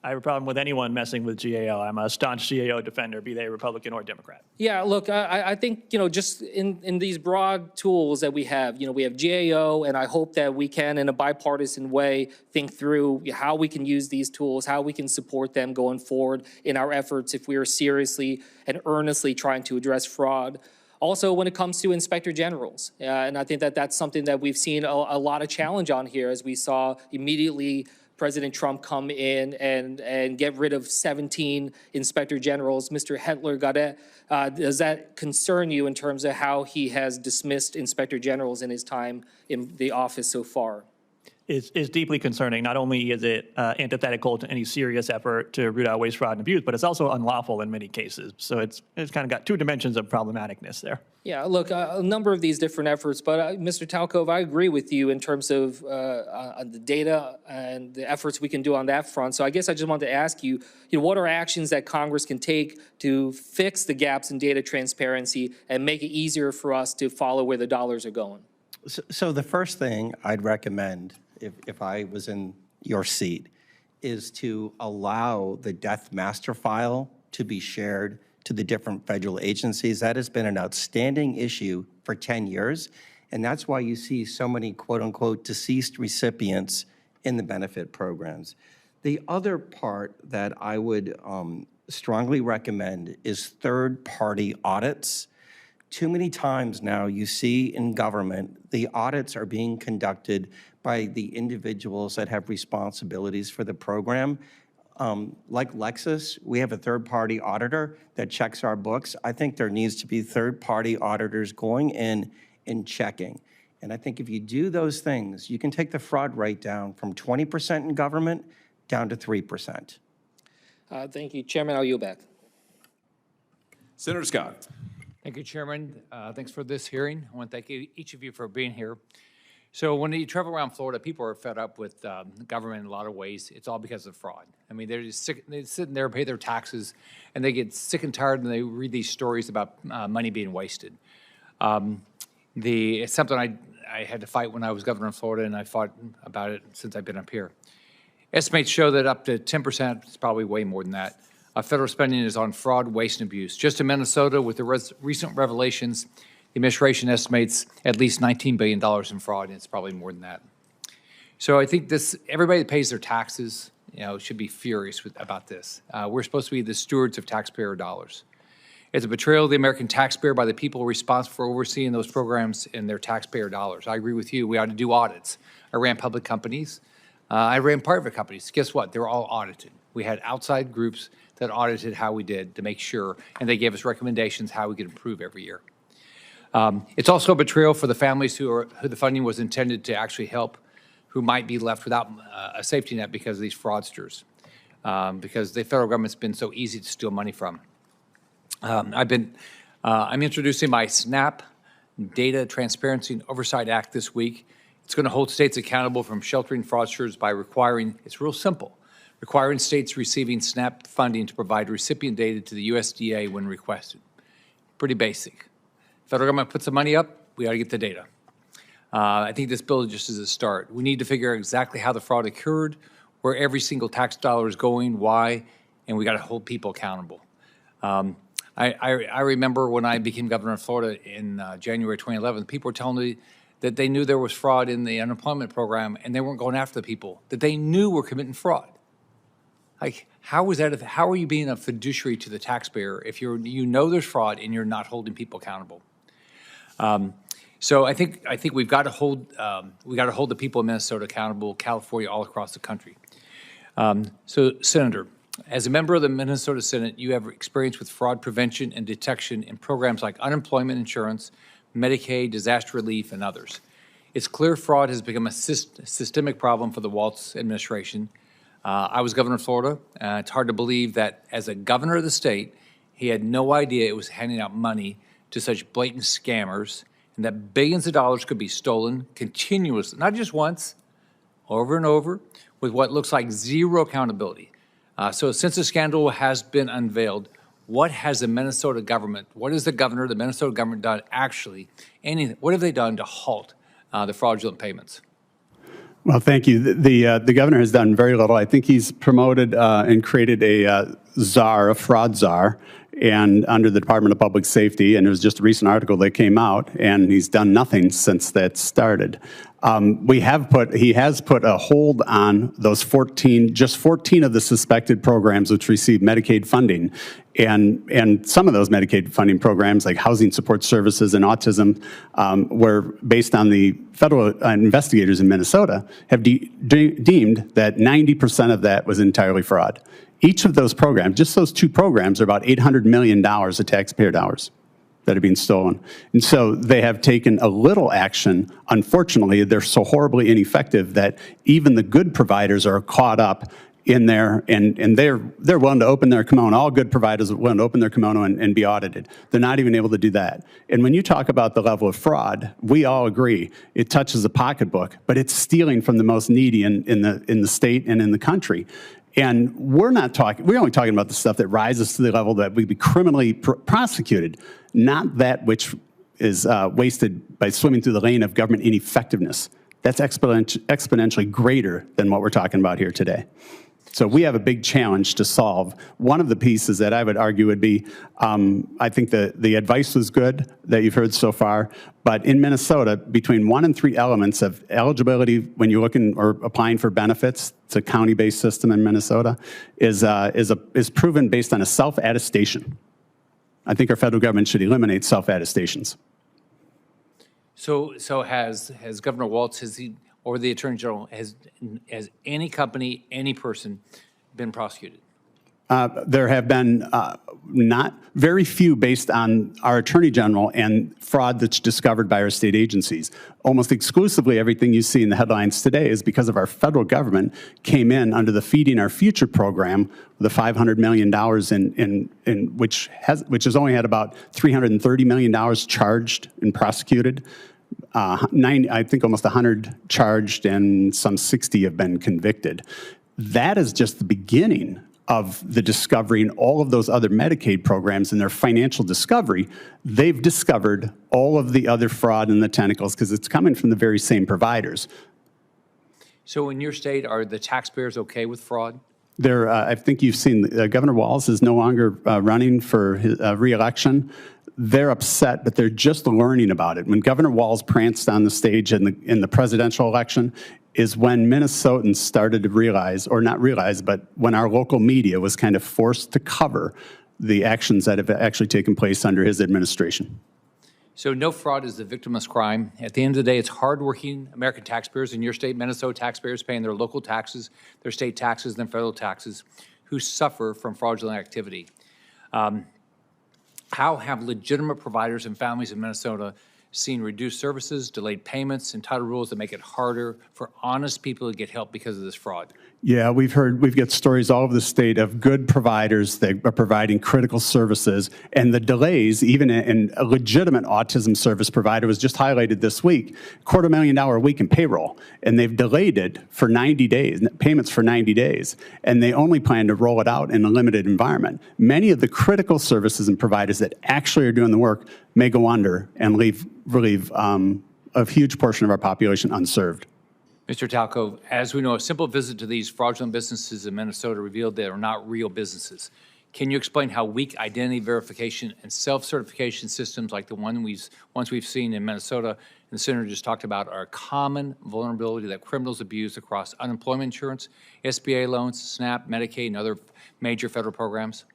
I have a problem with anyone messing with GAO. I'm a staunch GAO defender, be they Republican or Democrat. Yeah, look, I think, just in these broad tools that we have GAO, and I hope that we can, in a bipartisan way, think through how we can use these tools, how we can support them going forward in our efforts if we are seriously and earnestly trying to address fraud. Also, when it comes to inspector generals, and I think that that's something that we've seen a lot of challenge on here, as we saw immediately President Trump come in and get rid of 17 inspector generals. Mr. Hetler-Gaudet, does that concern you in terms of how he has dismissed inspector generals in his time in the office so far? Is deeply concerning. Not only is it antithetical to any serious effort to root out waste, fraud, and abuse, but it's also unlawful in many cases. So it's kind of got 2 dimensions of problematicness there. Yeah, look, a number of these different efforts, but Mr. Talcove, I agree with you in terms of the data and the efforts we can do on that front. So I guess I just wanted to ask you, what are actions that Congress can take to fix the gaps in data transparency and make it easier for us to follow where the dollars are going? So the first thing I'd recommend, if I was in your seat, is to allow the death master file to be shared to the different federal agencies. That has been an outstanding issue for 10 years, and that's why you see so many quote-unquote deceased recipients in the benefit programs. The other part that I would strongly recommend is third-party audits. Too many times now you see in government, the audits are being conducted by the individuals that have responsibilities for the program. Like Lexus, we have a third-party auditor that checks our books. I think there needs to be third-party auditors going in and checking. And I think if you do those things, you can take the fraud rate down from 20% in government down to 3%. Thank you. Chairman, I'll yield back. Senator Scott. Thank you, Chairman. Thanks for this hearing. I want to thank each of you for being here. So when you travel around Florida, people are fed up with government in a lot of ways. It's all because of fraud. I mean, they're just sick. They sit in there, pay their taxes, and they get sick and tired, and they read these stories about money being wasted. It's something I had to fight when I was governor of Florida, and I fought about it since I've been up here. Estimates show that up to 10%, it's probably way more than that, federal spending is on fraud, waste, and abuse. Just in Minnesota, with the recent revelations, the administration estimates at least $19 billion in fraud, and it's probably more than that. So I think everybody that pays their taxes, should be furious about this. We're supposed to be the stewards of taxpayer dollars. It's a betrayal of the American taxpayer by the people responsible for overseeing those programs and their taxpayer dollars. I agree with you. We ought to do audits. I ran public companies. I ran private companies. Guess what? They were all audited. We had outside groups that audited how we did to make sure, and they gave us recommendations how we could improve every year. It's also a betrayal for the families who the funding was intended to actually help, who might be left without a safety net because of these fraudsters, because the federal government's been so easy to steal money from. I'm introducing my SNAP Data Transparency and Oversight Act this week. It's going to hold states accountable from sheltering fraudsters by requiring, it's real simple, requiring states receiving SNAP funding to provide recipient data to the USDA when requested. Pretty basic. Federal government puts the money up, we ought to get the data. I think this bill just is a start. We need to figure out exactly how the fraud occurred, where every single tax dollar is going, why, and we got to hold people accountable. I remember when I became governor of Florida in January 2011, people were telling me that they knew there was fraud in the unemployment program and they weren't going after the people that they knew were committing fraud. Like, how is that? How are you being a fiduciary to the taxpayer if you know there's fraud and you're not holding people accountable? So I think we've got to hold the people in Minnesota accountable, California, all across the country. So, Senator, as a member of the Minnesota Senate, you have experience with fraud prevention and detection in programs like unemployment insurance, Medicaid, disaster relief, and others. It's clear fraud has become a systemic problem for the Walz administration. I was governor of Florida. It's hard to believe that as a governor of the state, he had no idea it was handing out money to such blatant scammers and that billions of dollars could be stolen continuously, not just once, over and over, with what looks like zero accountability. So since the scandal has been unveiled, what has the Minnesota government, what has the Minnesota government done actually, what have they done to halt the fraudulent payments? Well, thank you. The governor has done very little. I think he's promoted and created a czar, a fraud czar, and under the Department of Public Safety, and there was just a recent article that came out, and he's done nothing since that started. He has put a hold on those 14 of the suspected programs which receive Medicaid funding. And some of those Medicaid funding programs, like housing support services and autism, were based on the federal investigators in Minnesota, have deemed that 90% of that was entirely fraud. Each of those programs, just those two programs, are about $800 million of taxpayer dollars that are being stolen. And so they have taken a little action. Unfortunately, they're so horribly ineffective that even the good providers are caught up in there, and they're willing to open their kimono. All good providers are willing to open their kimono and be audited. They're not even able to do that. And when you talk about the level of fraud, we all agree it touches the pocketbook, but it's stealing from the most needy in the state and in the country. And we're only talking about the stuff that rises to the level that we'd be criminally prosecuted, not that which wasted by swimming through the lane of government ineffectiveness. That's exponentially greater than what we're talking about here today. So we have a big challenge to solve. One of the pieces that I would argue would be, I think the advice was good that you've heard so far, but in Minnesota, between 1 and 3 elements of eligibility when you're looking or applying for benefits, it's a county-based system in Minnesota, is proven based on a self-attestation. I think our federal government should eliminate self-attestations. So has Governor Walz, or the Attorney General, has any company, any person been prosecuted? There have been not very few based on our Attorney General and fraud that's discovered by our state agencies. Almost exclusively everything you see in the headlines today is because of our federal government came in under the Feeding Our Future program, the $500 million which has only had about $330 million charged and prosecuted. I think almost 100 charged and some 60 have been convicted. That is just the beginning of the discovery in all of those other Medicaid programs and their financial discovery. They've discovered all of the other fraud and the tentacles because it's coming from the very same providers. So in your state, are the taxpayers okay with fraud? I think you've seen Governor Walz is no longer running for his, re-election. They're upset, but they're just learning about it. When Governor Walz pranced on the stage in the presidential election is when Minnesotans started to realize, or not realize, but when our local media was kind of forced to cover the actions that have actually taken place under his administration. So no fraud is a victimless crime. At the end of the day, it's hardworking American taxpayers in your state, Minnesota taxpayers paying their local taxes, their state taxes, and their federal taxes, who suffer from fraudulent activity. How have legitimate providers and families in Minnesota seen reduced services, delayed payments, and title rules that make it harder for honest people to get help because of this fraud? Yeah, we've got stories all over the state of good providers that are providing critical services, and the delays, even in a legitimate autism service provider was just highlighted this week, $250,000 a week in payroll, and they've delayed it for 90 days, payments for 90 days, and they only plan to roll it out in a limited environment. Many of the critical services and providers that actually are doing the work may go under and leave a huge portion of our population unserved. Mr. Talco, as we know, a simple visit to these fraudulent businesses in Minnesota revealed they are not real businesses. Can you explain how weak identity verification and self-certification systems like the ones we've seen in Minnesota and the Senator just talked about are a common vulnerability that criminals abuse across unemployment insurance, SBA loans, SNAP, Medicaid, and other major federal programs?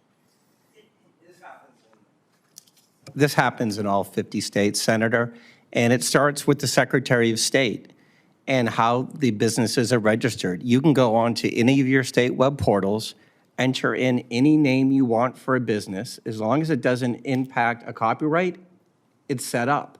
This happens in all 50 states, Senator, and it starts with the Secretary of State and how the businesses are registered. You can go on to any of your state web portals, enter in any name you want for a business. As long as it doesn't impact a copyright, it's set up.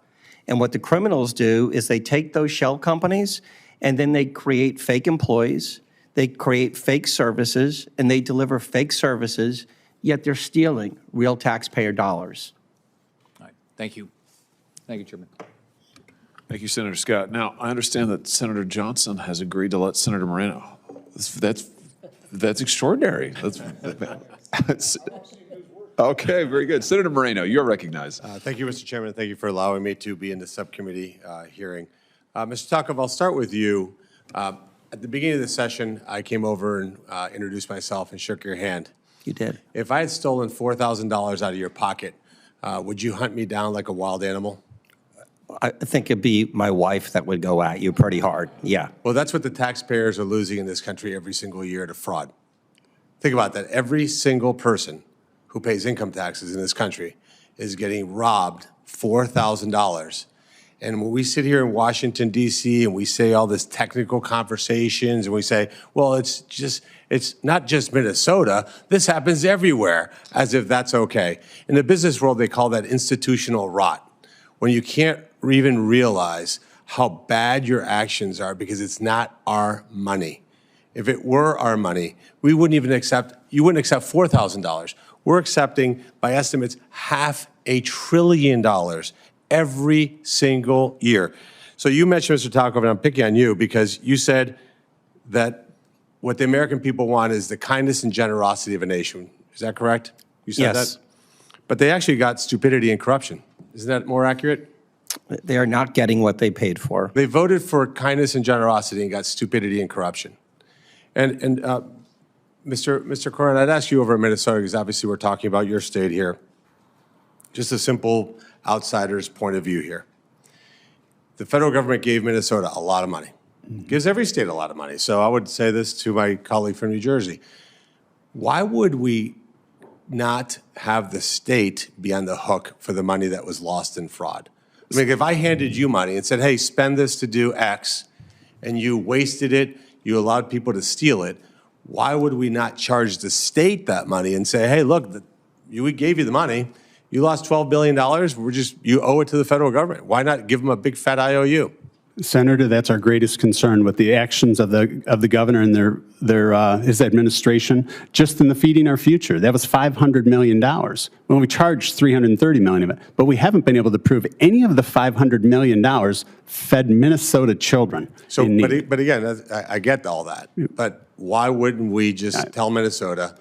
And what the criminals do is they take those shell companies and then they create fake employees, they create fake services, and they deliver fake services, yet they're stealing real taxpayer dollars. All right, thank you. Thank you, Chairman. Thank you, Senator Scott. Now, I understand that Senator Johnson has agreed to let Senator Moreno. That's extraordinary. That's okay, very good. Senator Moreno, you're recognized. Thank you, Mr. Chairman. Thank you for allowing me to be in the subcommittee hearing. Mr. Talkov, I'll start with you. At the beginning of the session, I came over and introduced myself and shook your hand. You did. If I had stolen $4,000 out of your pocket, would you hunt me down like a wild animal? I think it'd be my wife that would go at you pretty hard, yeah. Well, that's what the taxpayers are losing in this country every single year to fraud. Think about that. Every single person who pays income taxes in this country is getting robbed $4,000. And when we sit here in Washington, D.C., and we say all this technical conversations, and we say, well, it's not just Minnesota, this happens everywhere, as if that's okay. In the business world, they call that institutional rot, when you can't even realize how bad your actions are because it's not our money. If it were our money, we wouldn't even accept, you wouldn't accept $4,000. We're accepting, by estimates, $500 billion every single year. So you mentioned, Mr. Talkov, and I'm picking on you because you said that what the American people want is the kindness and generosity of a nation. Is that correct? You said yes. that? But they actually got stupidity and corruption. Isn't that more accurate? They are not getting what they paid for. They voted for kindness and generosity and got stupidity and corruption. And Mr. Corrin, I'd ask you over in Minnesota, because obviously we're talking about your state here. Just a simple outsider's point of view here. The federal government gave Minnesota a lot of money. Gives every state a lot of money. So I would say this to my colleague from New Jersey. Why would we not have the state be on the hook for the money that was lost in fraud? I mean, if I handed you money and said, hey, spend this to do X, and you wasted it, you allowed people to steal it, why would we not charge the state that money and say, hey, look, we gave you the money, you lost $12 billion, you owe it to the federal government. Why not give them a big fat IOU? Senator, that's our greatest concern with the actions of the governor and his administration, just in the Feeding Our Future. That was $500 million. Well, we charged $330 million of it, but we haven't been able to prove any of the $500 million fed Minnesota children in need. But again, I get all that. But why wouldn't we just tell Minnesota,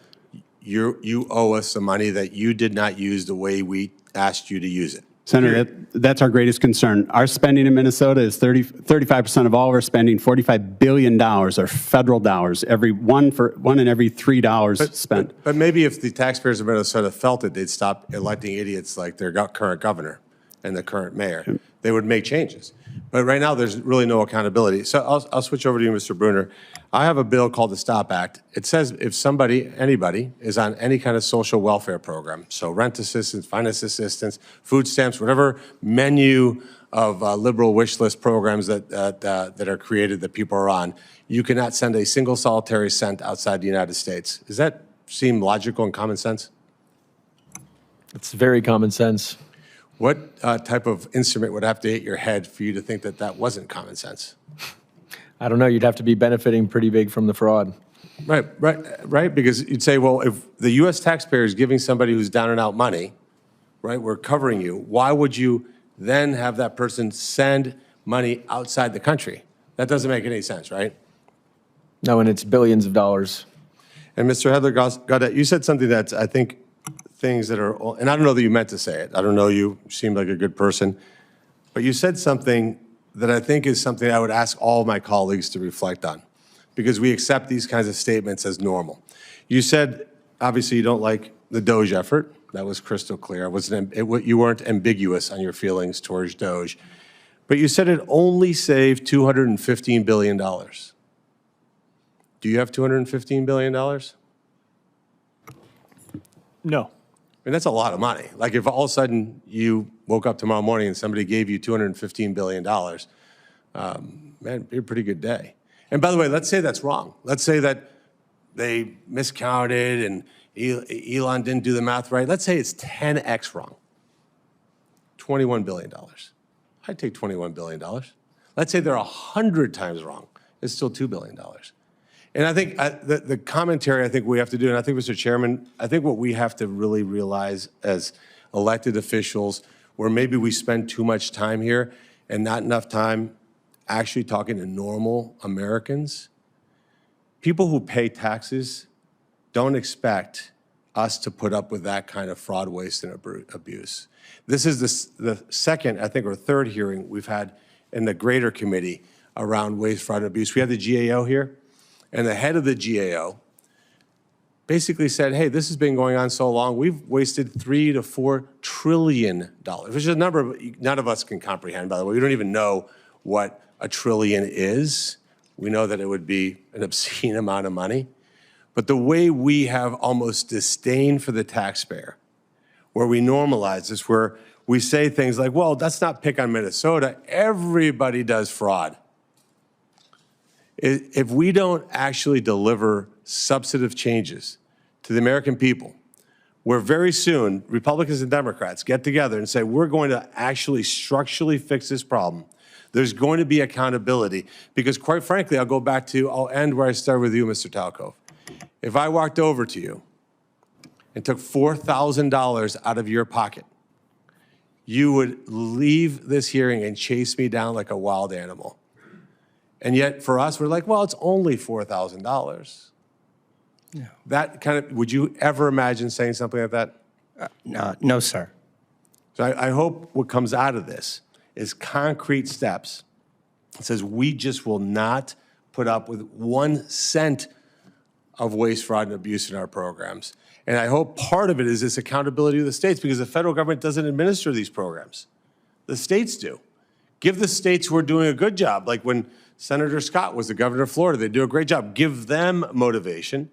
you owe us the money that you did not use the way we asked you to use it? Senator, that's our greatest concern. Our spending in Minnesota is 35% of all of our spending. $45 billion are federal dollars. One in every $3 spent. But maybe if the taxpayers of Minnesota felt it, they'd stop electing idiots like their current governor and the current mayor. They would make changes. But right now, there's really no accountability. So I'll switch over to you, Mr. Bruner. I have a bill called the STOP Act. It says if anybody is on any kind of social welfare program, so rent assistance, finance assistance, food stamps, whatever menu of liberal wish list programs that are created that people are on, you cannot send a single solitary cent outside the United States. Does that seem logical and common sense? It's very common sense. What type of instrument would have to hit your head for you to think that that wasn't common sense? I don't know. You'd have to be benefiting pretty big from the fraud. Right. Because you'd say, well, if the U.S. taxpayer is giving somebody who's down and out money, right, we're covering you, why would you then have that person send money outside the country? That doesn't make any sense, right? No, and it's billions of dollars. And Mr. Hedler-Gaudet, you said something that's, I think, things that are, and I don't know that you meant to say it. I don't know, you seemed like a good person. But you said something that I think is something I would ask all of my colleagues to reflect on, because we accept these kinds of statements as normal. You said, obviously, you don't like the DOGE effort. That was crystal clear. You weren't ambiguous on your feelings towards DOGE. But you said it only saved $215 billion. Do you have $215 billion? No. I mean, that's a lot of money. Like if all of a sudden you woke up tomorrow morning and somebody gave you $215 billion, man, it'd be a pretty good day. And by the way, let's say that's wrong. Let's say that they miscounted and Elon didn't do the math right. Let's say it's 10x wrong. $21 billion. I'd take $21 billion. Let's say they're 100 times wrong. It's still $2 billion. And I think the commentary I think we have to do, and I think, Mr. Chairman, I think what we have to really realize as elected officials, where maybe we spend too much time here and not enough time actually talking to normal Americans, people who pay taxes don't expect us to put up with that kind of fraud, waste, and abuse. This is the second, I think, or third hearing we've had in the greater committee around waste, fraud, and abuse. We had the GAO here. And the head of the GAO basically said, hey, this has been going on so long, we've wasted $3 to $4 trillion, which is a number none of us can comprehend, by the way. We don't even know what a trillion is. We know that it would be an obscene amount of money. But the way we have almost disdain for the taxpayer, where we normalize this, where we say things like, well, let's not pick on Minnesota. Everybody does fraud. If we don't actually deliver substantive changes to the American people, where very soon Republicans and Democrats get together and say, we're going to actually structurally fix this problem, there's going to be accountability. Because quite frankly, I'll end where I started with you, Mr. Talcove. If I walked over to you and took $4,000 out of your pocket, you would leave this hearing and chase me down like a wild animal. And yet, for us, we're like, well, it's only $4,000. Yeah. That kind of, would you ever imagine saying something like that? No, sir. So I hope what comes out of this is concrete steps. It says we just will not put up with 1 cent of waste, fraud, and abuse in our programs. And I hope part of it is this accountability of the states, because the federal government doesn't administer these programs. The states do. Give the states who are doing a good job, like when Senator Scott was the governor of Florida, they do a great job. Give them motivation,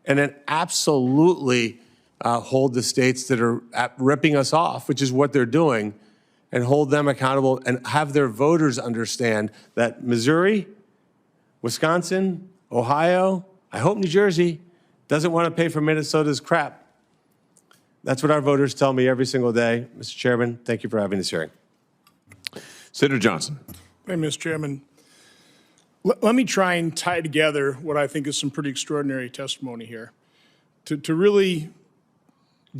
and then absolutely hold the states that are ripping us off, which is what they're doing, and hold them accountable and have their voters understand that Missouri, Wisconsin, Ohio, I hope New Jersey doesn't want to pay for Minnesota's crap. That's what our voters tell me every single day. Mr. Chairman, thank you for having this hearing. Senator Johnson. Thank you, Mr. Chairman. Let me try and tie together what I think is some pretty extraordinary testimony here to really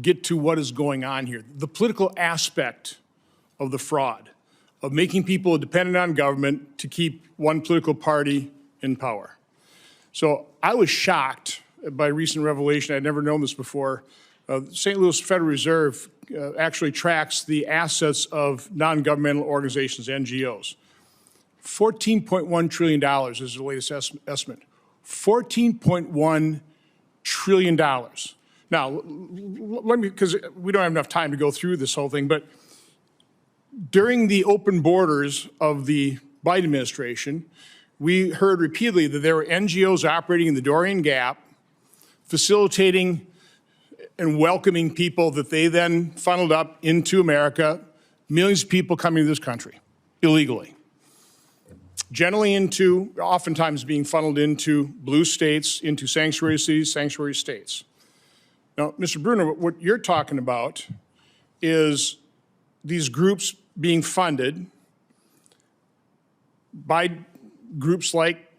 get to what is going on here. The political aspect of the fraud, of making people dependent on government to keep one political party in power. So I was shocked by recent revelation. I'd never known this before. St. Louis Federal Reserve actually tracks the assets of non-governmental organizations, NGOs. $14.1 trillion is the latest estimate. $14.1 trillion. Now, let me, because we don't have enough time to go through this whole thing, but during the open borders of the Biden administration, we heard repeatedly that there were NGOs operating in the Darien Gap, facilitating and welcoming people that they then funneled up into America, millions of people coming to this country illegally. Generally oftentimes being funneled into blue states, into sanctuary cities, sanctuary states. Now, Mr. Bruner, what you're talking about is these groups being funded by groups like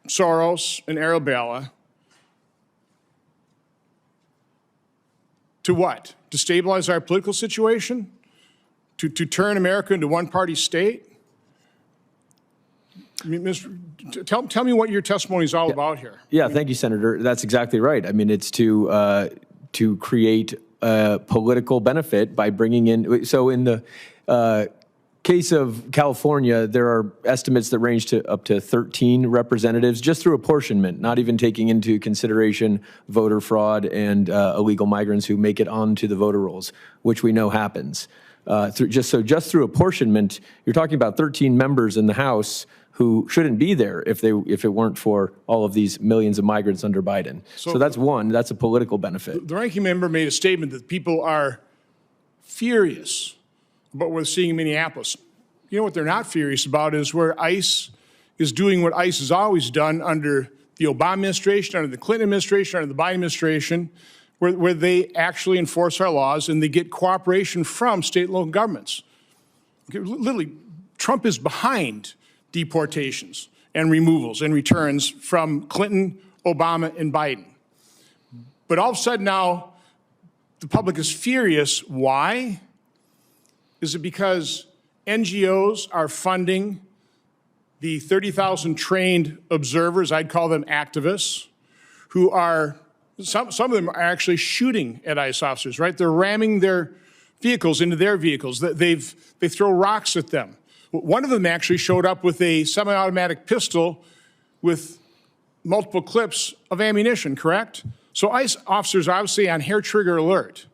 Soros and Arabella to what? To stabilize our political situation? To turn America into one-party state? I mean, tell me what your testimony is all about here. Yeah, thank you, Senator. That's exactly right. I mean, it's to create political benefit by bringing in. So in the case of California, there are estimates that range to up to 13 representatives just through apportionment, not even taking into consideration voter fraud and illegal migrants who make it onto the voter rolls, which we know happens. Just through apportionment, you're talking about 13 members in the House who shouldn't be there if it weren't for all of these millions of migrants under Biden. So that's one. That's a political benefit. The ranking member made a statement that people are furious about what we're seeing in Minneapolis. You know what they're not furious about is where ICE is doing what ICE has always done under the Obama administration, under the Clinton administration, under the Biden administration, where they actually enforce our laws and they get cooperation from state and local governments. Literally, Trump is behind deportations and removals and returns from Clinton, Obama, and Biden. But all of a sudden now, the public is furious. Why? Is it because NGOs are funding the 30,000 trained observers, I'd call them activists, who are, some of them are actually shooting at ICE officers, right? They're ramming their vehicles into their vehicles. They throw rocks at them. One of them actually showed up with a semi-automatic pistol with multiple clips of ammunition, correct? So ICE officers are obviously on hair trigger alert.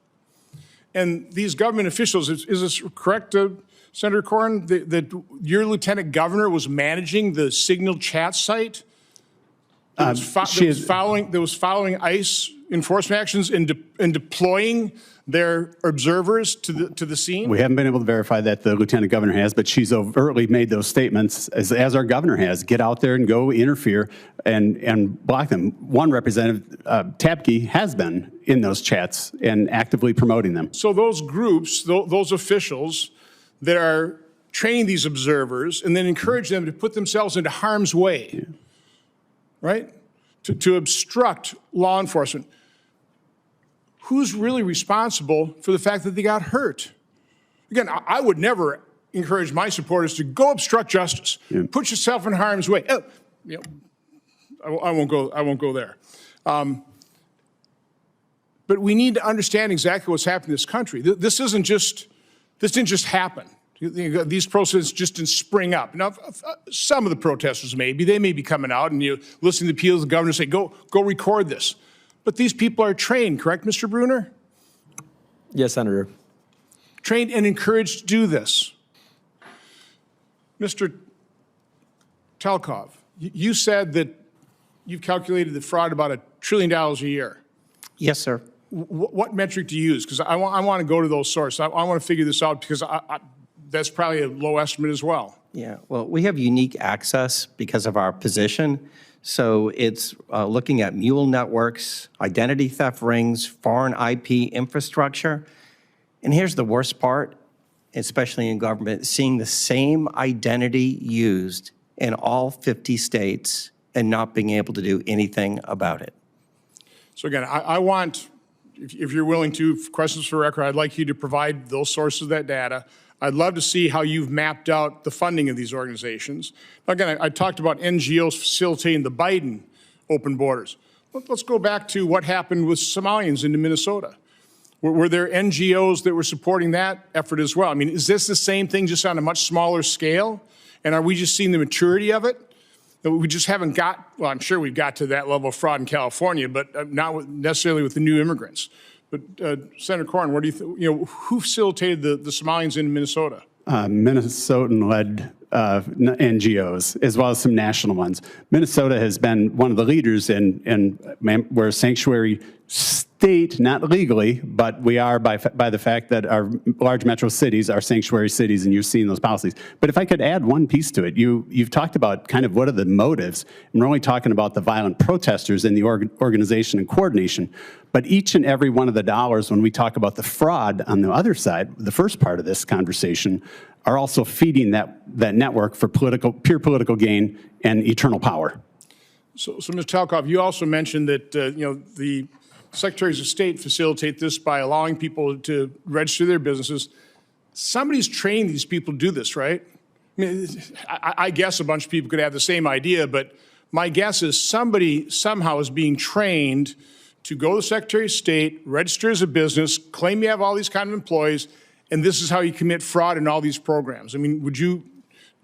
And these government officials, is this correct, Senator Corn, that your lieutenant governor was managing the Signal chat site that was following ICE enforcement actions and deploying their observers to the scene? We haven't been able to verify that the lieutenant governor has, but she's overtly made those statements, as our governor has. Get out there and go interfere and block them. One representative, Tapke, has been in those chats and actively promoting them. So those groups, those officials that are training these observers and then encourage them to put themselves into harm's way, right, to obstruct law enforcement. Who's really responsible for the fact that they got hurt? Again, I would never encourage my supporters to go obstruct justice. Yeah. Put yourself in harm's way. I won't go there. But we need to understand exactly what's happening in this country. This didn't just happen. These protests just didn't spring up. Now, some of the protesters they may be coming out and you listen to the appeals, the governor say, go record this. But these people are trained, correct, Mr. Bruner? Yes, Senator. Trained and encouraged to do this. Mr. Talkov, you said that you've calculated the fraud about $1 trillion a year. Yes, sir. What metric do you use? Because I want to go to those sources. I want to figure this out because that's probably a low estimate as well. Yeah, well, we have unique access because of our position. So it's looking at mule networks, identity theft rings, foreign IP infrastructure. And here's the worst part, especially in government, seeing the same identity used in all 50 states and not being able to do anything about it. So again, I want, if you're willing to, questions for record, I'd like you to provide those sources of that data. I'd love to see how you've mapped out the funding of these organizations. Again, I talked about NGOs facilitating the Biden open borders. Let's go back to what happened with Somalians into Minnesota. Were there NGOs that were supporting that effort as well? I mean, is this the same thing just on a much smaller scale? And are we just seeing the maturity of it? That we just haven't got, well, I'm sure we've got to that level of fraud in California, but not necessarily with the new immigrants. But Senator Corn, what do you think? Who facilitated the Somalians in Minnesota? Minnesotan-led NGOs, as well as some national ones. Minnesota has been one of the leaders in we're a sanctuary state, not legally, but we are by the fact that our large metro cities are sanctuary cities, and you've seen those policies. But if I could add one piece to it, you've talked about kind of what are the motives, and we're only talking about the violent protesters and the organization and coordination. But each and every one of the dollars, when we talk about the fraud on the other side, the first part of this conversation, are also feeding that network for pure political gain and eternal power. So Mr. Talkov, you also mentioned that the Secretaries of State facilitate this by allowing people to register their businesses. Somebody's trained these people to do this, right? I mean, I guess a bunch of people could have the same idea, but my guess is somebody somehow is being trained to go to the Secretary of State, register as a business, claim you have all these kind of employees, and this is how you commit fraud in all these programs. I mean, would you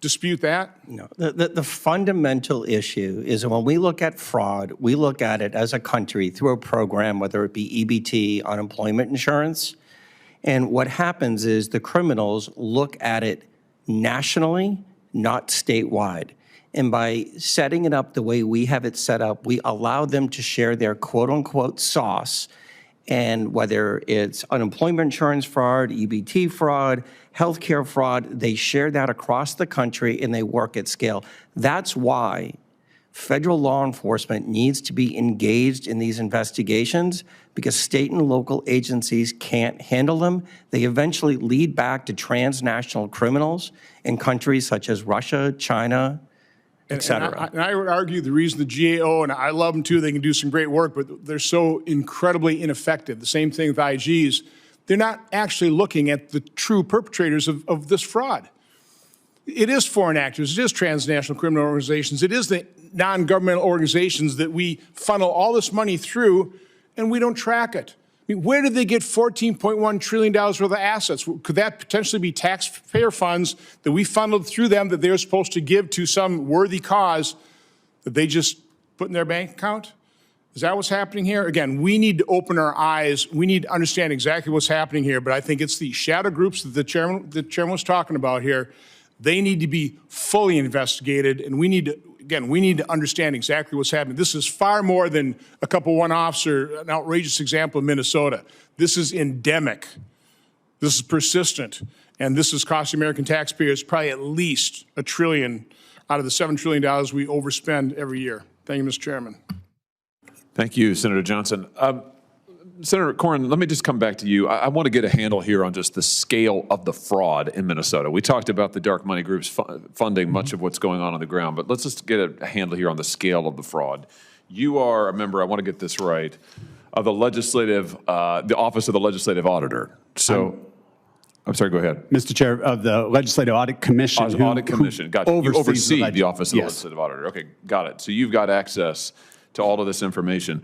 dispute that? No. The fundamental issue is when we look at fraud, we look at it as a country through a program, whether it be EBT, unemployment insurance. And what happens is the criminals look at it nationally, not statewide. And by setting it up the way we have it set up, we allow them to share their quote-unquote sauce. And whether it's unemployment insurance fraud, EBT fraud, healthcare fraud, they share that across the country and they work at scale. That's why federal law enforcement needs to be engaged in these investigations, because state and local agencies can't handle them. They eventually lead back to transnational criminals in countries such as Russia, China, et cetera. And I would argue the reason the GAO, and I love them too, they can do some great work, but they're so incredibly ineffective. The same thing with IGs. They're not actually looking at the true perpetrators of this fraud. It is foreign actors, it is transnational criminal organizations, it is the non-governmental organizations that we funnel all this money through, and we don't track it. I mean, where did they get $14.1 trillion worth of assets? Could that potentially be taxpayer funds that we funneled through them that they're supposed to give to some worthy cause that they just put in their bank account? Is that what's happening here? Again, we need to open our eyes. We need to understand exactly what's happening here, but I think it's the shadow groups that the chairman was talking about here. They need to be fully investigated, and we need to understand exactly what's happening. This is far more than a couple one-offs or an outrageous example of Minnesota. This is endemic. This is persistent. And this is costing American taxpayers probably at least $1 trillion out of the $7 trillion we overspend every year. Thank you, Mr. Chairman. Thank you, Senator Johnson. Senator Corn, let me just come back to you. I want to get a handle here on just the scale of the fraud in Minnesota. We talked about the dark money groups funding much of what's going on the ground, but let's just get a handle here on the scale of the fraud. You are a member, I want to get this right, of the the Office of the Legislative Auditor. So, I'm sorry, go ahead. Mr. Chair, of the Legislative Audit Commission. Audit Commission, got you. You oversee the Office of the Yes. Legislative Auditor. Okay, got it. So you've got access to all of this information.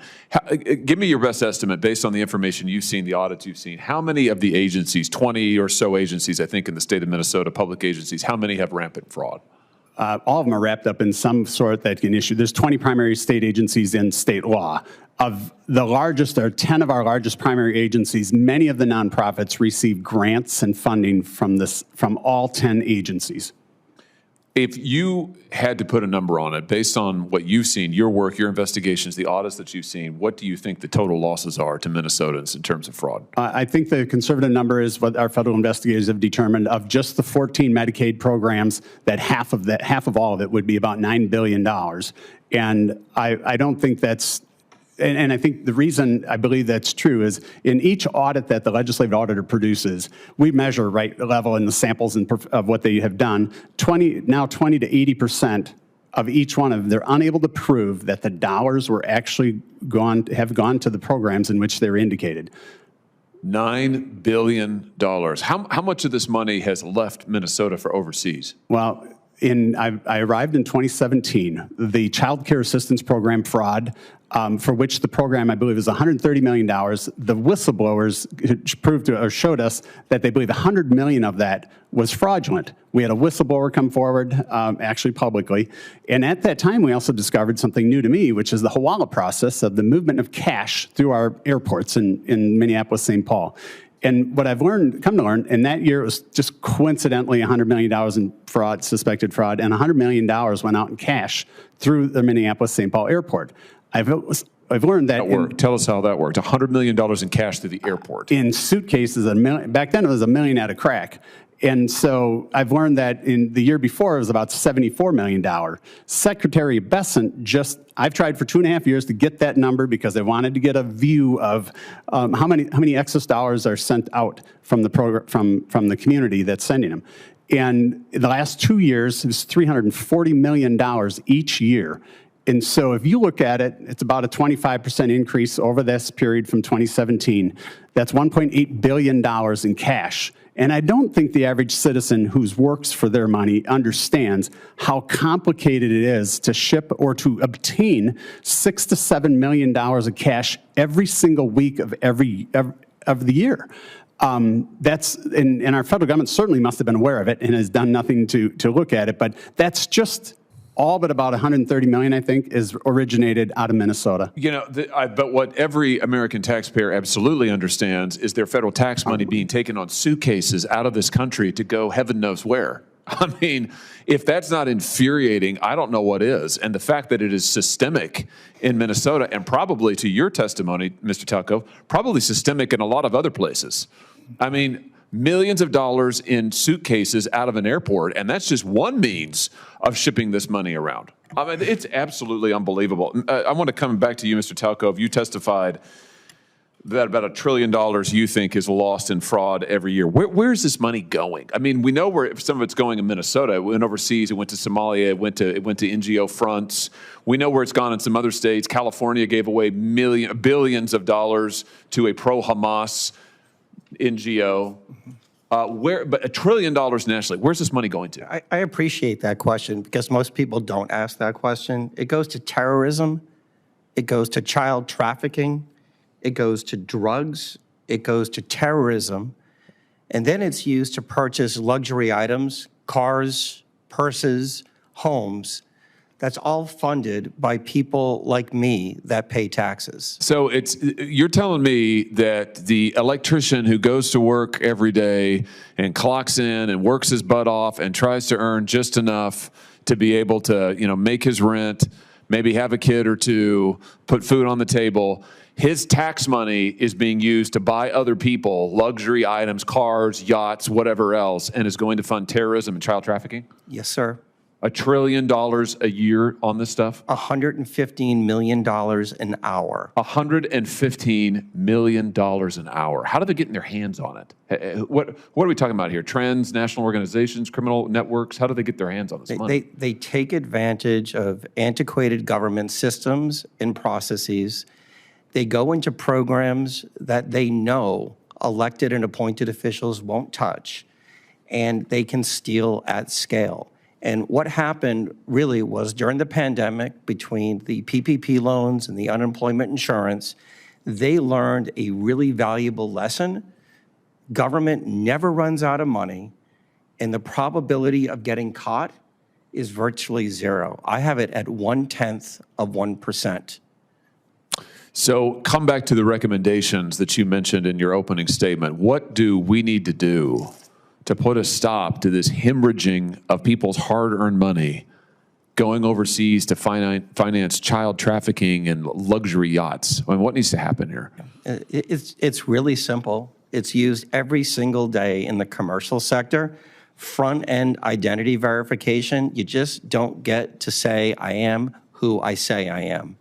Give me your best estimate based on the information you've seen, the audits you've seen. How many of the agencies, 20 or so agencies, I think, in the state of Minnesota, public agencies, how many have rampant fraud? All of them are wrapped up in some sort that can issue. There's 20 primary state agencies in state law. Of the largest, there are 10 of our largest primary agencies. Many of the nonprofits receive grants and funding from all 10 agencies. If you had to put a number on it, based on what you've seen, your work, your investigations, the audits that you've seen, what do you think the total losses are to Minnesotans in terms of fraud? I think the conservative number is what our federal investigators have determined. Of just the 14 Medicaid programs, that half of all of it would be about $9 billion. And I don't think that's, and I think the reason I believe that's true is in each audit that the legislative auditor produces, we measure right level in the samples of what they have done. 20 to 80% of each one of them, they're unable to prove that the dollars were actually have gone to the programs in which they're indicated. $9 billion. How much of this money has left Minnesota for overseas? Well, I arrived in 2017. The Child Care Assistance Program fraud, for which the program, I believe, is $130 million. The whistleblowers proved or showed us that they believe $100 million of that was fraudulent. We had a whistleblower come forward, actually publicly, and at that time we also discovered something new to me, which is the Hawala process of the movement of cash through our airports in Minneapolis, St. Paul. And what I've come to learn, in that year it was just coincidentally $100 million in fraud, suspected fraud, and $100 million went out in cash through the Minneapolis St. Paul airport. I've learned that. Tell us how that worked. $100 million in cash through the airport. In suitcases, back then it was $1 million at a crack. And so I've learned that in the year before it was about $74 million. Secretary Bessent I've tried for 2.5 years to get that number because I wanted to get a view of how many excess dollars are sent out from the from the community that's sending them. And in the last 2 years, it was $340 million each year. And so if you look at it, it's about a 25% increase over this period from 2017. That's $1.8 billion in cash. And I don't think the average citizen who works for their money understands how complicated it is to ship or to obtain $6 to $7 million of cash every single week of the year. And our federal government certainly must have been aware of it and has done nothing to look at it. But that's just all but about $130 million, I think, is originated out of Minnesota. You know, but what every American taxpayer absolutely understands is their federal tax money being taken on suitcases out of this country to go heaven knows where. I mean, if that's not infuriating, I don't know what is. And the fact that it is systemic in Minnesota and probably, to your testimony, Mr. Talco, probably systemic in a lot of other places. I mean, millions of dollars in suitcases out of an airport, and that's just one means of shipping this money around. I mean, it's absolutely unbelievable. I want to come back to you, Mr. Talco. You testified that about $1 trillion you think is lost in fraud every year. Where's this money going? I mean, we know where some of it's going in Minnesota. It went overseas. It went to Somalia. It went to NGO fronts. We know where it's gone in some other states. California gave away billions of dollars to a pro-Hamas NGO. But $1 trillion nationally, where's this money going to? I appreciate that question because most people don't ask that question. It goes to terrorism. It goes to child trafficking. It goes to drugs. It goes to terrorism. And then it's used to purchase luxury items, cars, purses, homes. That's all funded by people like me that pay taxes. So you're telling me that the electrician who goes to work every day and clocks in and works his butt off and tries to earn just enough to be able to, make his rent, maybe have a kid or two, put food on the table, his tax money is being used to buy other people luxury items, cars, yachts, whatever else, and is going to fund terrorism and child trafficking? Yes, sir. $1 trillion a year on this stuff? $115 million an hour. $115 million an hour. How do they get in their hands on it? What are we talking about here? Trends, national organizations, criminal networks? How do they get their hands on this money? They take advantage of antiquated government systems and processes. They go into programs that they know elected and appointed officials won't touch, and they can steal at scale. And what happened really was during the pandemic, between the PPP loans and the unemployment insurance, they learned a really valuable lesson. Government never runs out of money, and the probability of getting caught is virtually zero. I have it at 0.1%. So come back to the recommendations that you mentioned in your opening statement. What do we need to do to put a stop to this hemorrhaging of people's hard-earned money going overseas to finance child trafficking and luxury yachts? I mean, what needs to happen here? It's really simple. It's used every single day in the commercial sector. Front-end identity verification, you just don't get to say, I am who I say I am.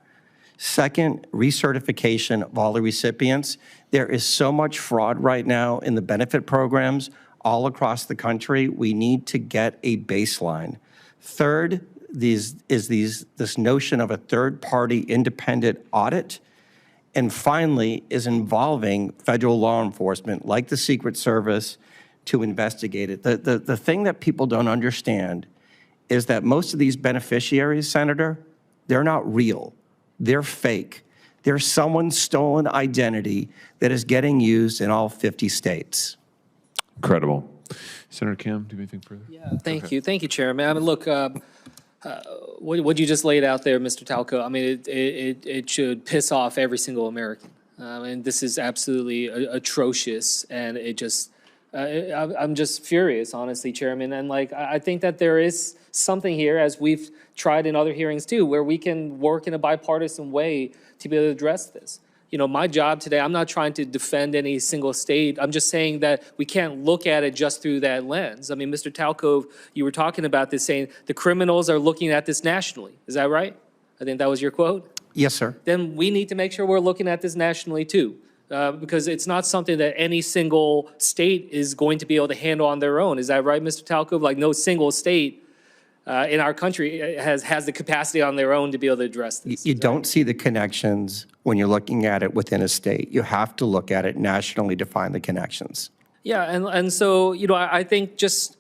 Second, recertification of all the recipients. There is so much fraud right now in the benefit programs all across the country. We need to get a baseline. Third, this notion of a third-party independent audit. And finally, is involving federal law enforcement, like the Secret Service, to investigate it. The thing that people don't understand is that most of these beneficiaries, Senator, they're not real. They're fake. They're someone's stolen identity that is getting used in all 50 states. Incredible. Senator Kim, do you have anything further? Yeah, thank you. Thank you, Chairman. I mean, look, what you just laid out there, Mr. Talco, I mean, it should piss off every single American. And this is absolutely atrocious, and it just, I'm just furious, honestly, Chairman. And like, I think that there is something here, as we've tried in other hearings too, where we can work in a bipartisan way to be able to address this. You know, my job today, I'm not trying to defend any single state. I'm just saying that we can't look at it just through that lens. I mean, Mr. Talco, you were talking about this, saying the criminals are looking at this nationally. Is that right? I think that was your quote. Yes, sir. Then we need to make sure we're looking at this nationally too. Because it's not something that any single state is going to be able to handle on their own. Is that right, Mr. Talco? Like, no single state in our country has the capacity on their own to be able to address this. You don't see the connections when you're looking at it within a state. You have to look at it nationally to find the connections. Yeah, and so, you know, I think just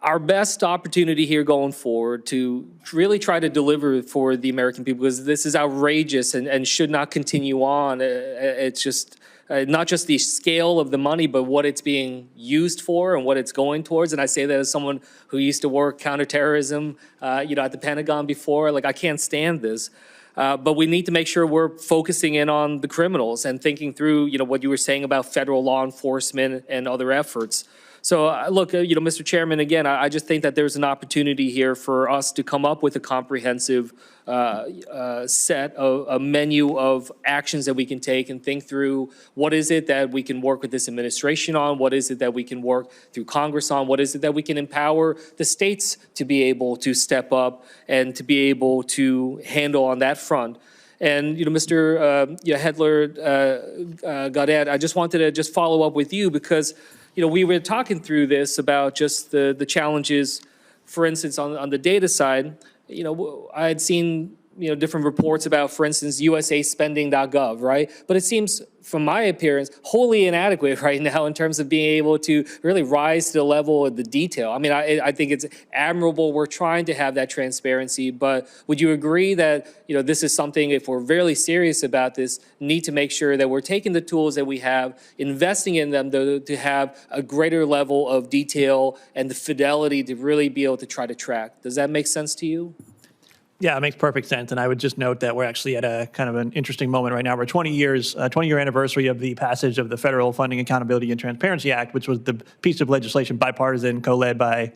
our best opportunity here going forward to really try to deliver for the American people, because this is outrageous and should not continue on. It's just not just the scale of the money, but what it's being used for and what it's going towards. And I say that as someone who used to work counterterrorism, you know, at the Pentagon before. Like, I can't stand this. But we need to make sure we're focusing in on the criminals and thinking through, you know, what you were saying about federal law enforcement and other efforts. So, look, you know, Mr. Chairman, again, I just think that there's an opportunity here for us to come up with a comprehensive set of a menu of actions that we can take and think through what is it that we can work with this administration on, what is it that we can work through Congress on, what is it that we can empower the states to be able to step up and to be able to handle on that front. And, you know, Mr. Hedler Gaudet, I just wanted to just follow up with you because, you know, we were talking through this about just the challenges, for instance, on the data side. You know, I had seen, you know, different reports about, for instance, usaspending.gov, right? But it seems, from my appearance, wholly inadequate right now in terms of being able to really rise to the level of the detail. I mean, I think it's admirable we're trying to have that transparency, but would you agree that, you know, this is something, if we're really serious about this, need to make sure that we're taking the tools that we have, investing in them to have a greater level of detail and the fidelity to really be able to try to track? Does that make sense to you? Yeah, it makes perfect sense. And I would just note that we're actually at a kind of an interesting moment right now. We're 20-year anniversary of the passage of the Federal Funding Accountability and Transparency Act, which was the piece of legislation, bipartisan, co-led by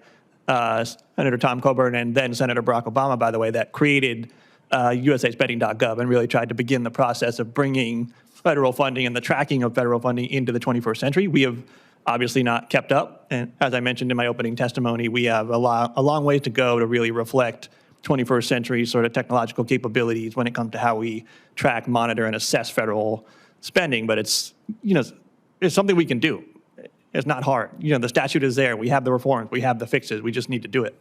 Senator Tom Coburn and then Senator Barack Obama, by the way, that created usaspending.gov and really tried to begin the process of bringing federal funding and the tracking of federal funding into the 21st century. We have obviously not kept up. And as I mentioned in my opening testimony, we have a long way to go to really reflect 21st century sort of technological capabilities when it comes to how we track, monitor, and assess federal spending. But it's, you know, it's something we can do. It's not hard. You know, the statute is there. We have the reforms. We have the fixes. We just need to do it.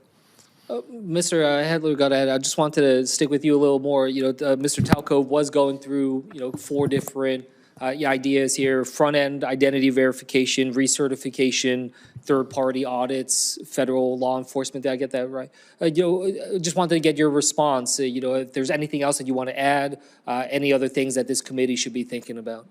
Mr. Hedler Gaudet, I just wanted to stick with you a little more. You know, Mr. Talco was going through, you know, 4 different ideas here: front-end identity verification, recertification, third-party audits, federal law enforcement. Did I get that right? Just wanted to get your response. If there's anything else that you want to add, any other things that this committee should be thinking about.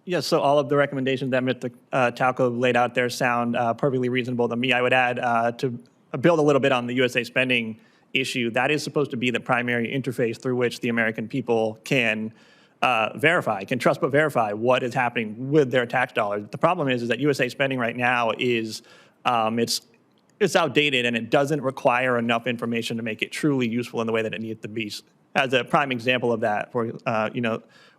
Yes, so all of the recommendations that Mr. Talco laid out there sound perfectly reasonable to me. I would add to build a little bit on the USA spending issue. That is supposed to be the primary interface through which the American people can can trust but verify what is happening with their tax dollars. The problem is that USA spending right now is it's outdated and it doesn't require enough information to make it truly useful in the way that it needs to be. As a prime example of that,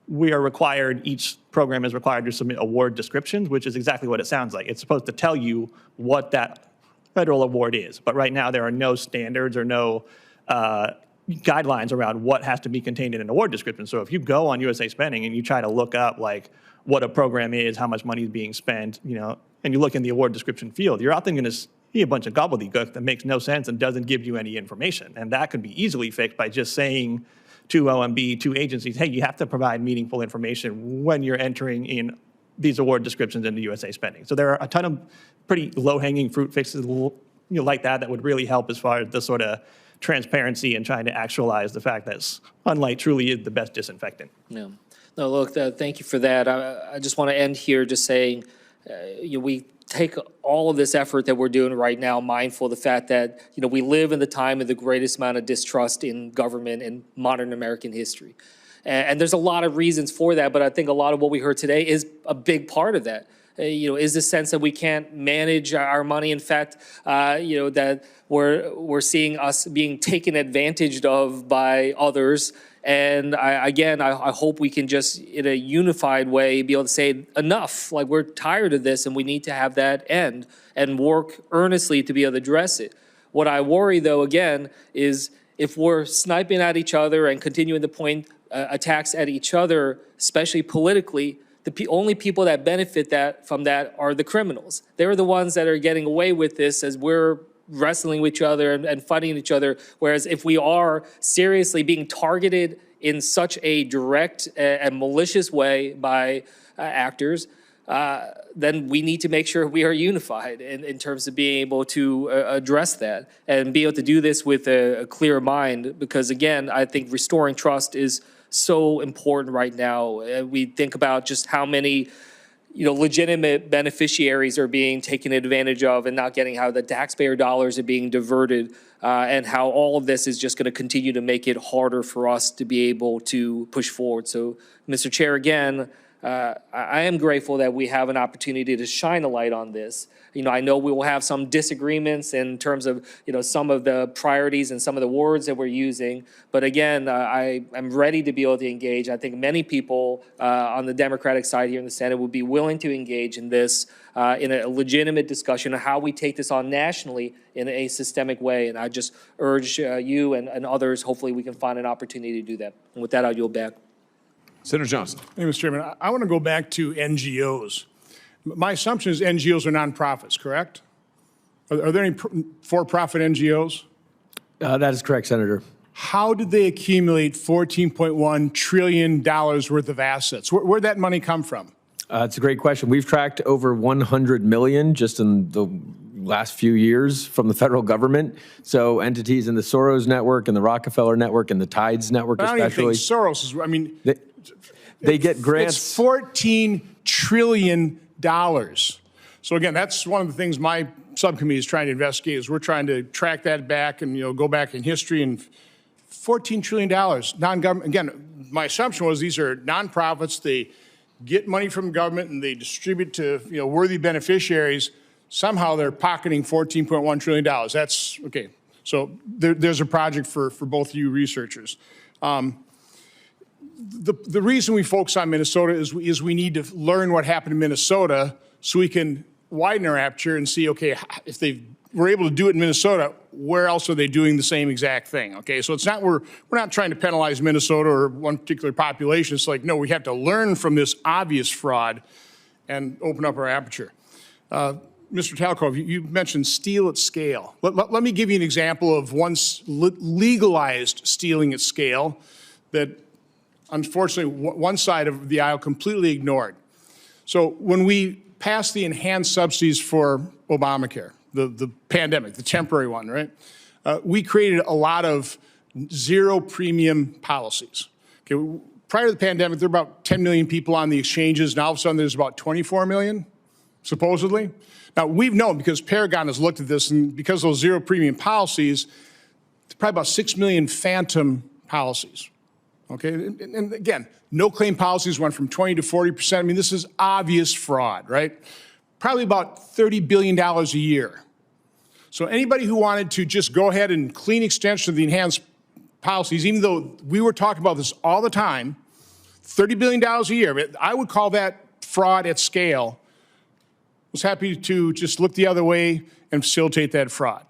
we are required, each program is required to submit award descriptions, which is exactly what it sounds like. It's supposed to tell you what that federal award is. But right now there are no standards or no guidelines around what has to be contained in an award description. So if you go on USA Spending and you try to look up like what a program is, how much money is being spent, and you look in the award description field, you're often going to see a bunch of gobbledygook that makes no sense and doesn't give you any information. And that could be easily fixed by just saying to OMB, to agencies, hey, you have to provide meaningful information when you're entering in these award descriptions into USA Spending. So there are a ton of pretty low-hanging fruit fixes like that would really help as far as the sort of transparency and trying to actualize the fact that sunlight truly is the best disinfectant. Yeah. No, look, thank you for that. I just want to end here just saying we take all of this effort that we're doing right now, mindful of the fact that we live in the time of the greatest amount of distrust in government in modern American history. And there's a lot of reasons for that, but I think a lot of what we heard today is a big part of that. Is the sense that we can't manage our money. In fact, that we're seeing us being taken advantage of by others. And I hope we can just, in a unified way, be able to say enough. Like, we're tired of this, and we need to have that end and work earnestly to be able to address it. What I worry, though, again, is if we're sniping at each other and continuing to point attacks at each other, especially politically, the only people that benefit from that are the criminals. They're the ones that are getting away with this as we're wrestling with each other and fighting each other. Whereas if we are seriously being targeted in such a direct and malicious way by actors, then we need to make sure we are unified in terms of being able to address that and be able to do this with a clear mind. Because again, I think restoring trust is so important right now. We think about just how many legitimate beneficiaries are being taken advantage of and not getting, how the taxpayer dollars are being diverted, and how all of this is just going to continue to make it harder for us to be able to push forward. So, Mr. Chair, again, I am grateful that we have an opportunity to shine a light on this. I know we will have some disagreements in terms of, some of the priorities and some of the words that we're using. But again, I am ready to be able to engage. I think many people on the Democratic side here in the Senate would be willing to engage in this in a legitimate discussion of how we take this on nationally in a systemic way. And I just urge you and others, hopefully we can find an opportunity to do that. And with that, I'll yield back. Senator Johnson. Hey, Mr. Chairman, I want to go back to NGOs. My assumption is NGOs are nonprofits, correct? Are there any for-profit NGOs? That is correct, Senator. How did they accumulate $14.1 trillion worth of assets? Where'd that money come from? It's a great question. We've tracked over 100 million just in the last few years from the federal government. So entities in the Soros network and the Rockefeller network and the Tides network especially. I don't even think Soros is, they get grants. It's $14 trillion. So again, that's one of the things my subcommittee is trying to investigate, is we're trying to track that back and go back in history. And $14 trillion, non-government. Again, my assumption was these are nonprofits. They get money from government and they distribute to worthy beneficiaries. Somehow they're pocketing $14.1 trillion. That's okay. So there's a project for both of you researchers. The reason we focus on Minnesota is we need to learn what happened in Minnesota so we can widen our aperture and see, okay, if they were able to do it in Minnesota, where else are they doing the same exact thing? Okay, so it's not, we're not trying to penalize Minnesota or one particular population. It's like, no, we have to learn from this obvious fraud and open up our aperture. Mr. Talco, you mentioned steal at scale. Let me give you an example of one legalized stealing at scale that unfortunately one side of the aisle completely ignored. So when we passed the enhanced subsidies for Obamacare, the pandemic, the temporary one, right? We created a lot of zero premium policies. Okay, prior to the pandemic, there were about 10 million people on the exchanges. Now all of a sudden there's about 24 million, supposedly. Now we've known, because Paragon has looked at this, and because of those zero premium policies, there's probably about 6 million phantom policies. Okay, and again, no claim policies went from 20 to 40%. I mean, this is obvious fraud, right? Probably about $30 billion a year. So anybody who wanted to just go ahead and clean extension of the enhanced policies, even though we were talking about this all the time, $30 billion a year, I would call that fraud at scale. I was happy to just look the other way and facilitate that fraud.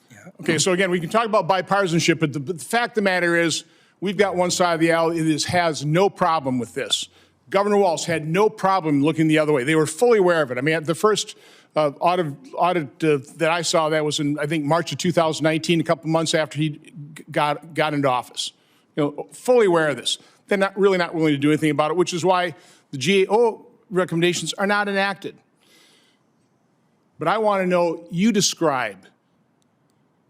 Yeah. Okay, so again, we can talk about bipartisanship, but the fact of the matter is, we've got one side of the aisle that has no problem with this. Governor Walz had no problem looking the other way. They were fully aware of it. I mean, the first audit that I saw, that was in, I think, March of 2019, a couple months after he got into office. You know, fully aware of this. They're not willing to do anything about it, which is why the GAO recommendations are not enacted. But I want to know, you describe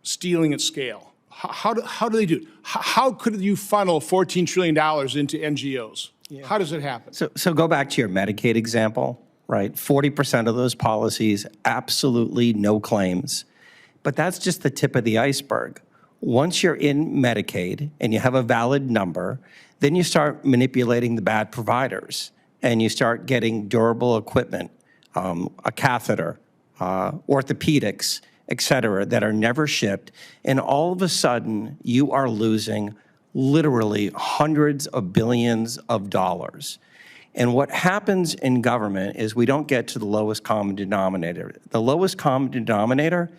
stealing at scale. How do they do it? How could you funnel $14 trillion into NGOs? Yeah. How does it happen? So go back to your Medicaid example, right? 40% of those policies, absolutely no claims. But that's just the tip of the iceberg. Once you're in Medicaid and you have a valid number, then you start manipulating the bad providers and you start getting durable equipment, a catheter, orthopedics, et cetera, that are never shipped. And all of a sudden, you are losing literally hundreds of billions of dollars. And what happens in government is we don't get to the lowest common denominator. The lowest common denominator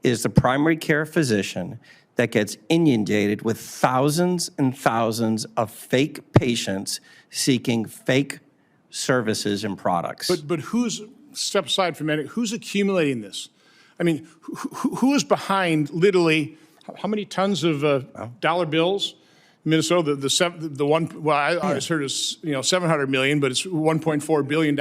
is the primary care physician that gets inundated with thousands and thousands of fake patients seeking fake services and products. But who's, step aside for a minute, who's accumulating this? I mean, who is behind literally how many tons of dollar bills? Minnesota, the one, well, I always heard is, you know, 700 million, but it's $1.4 billion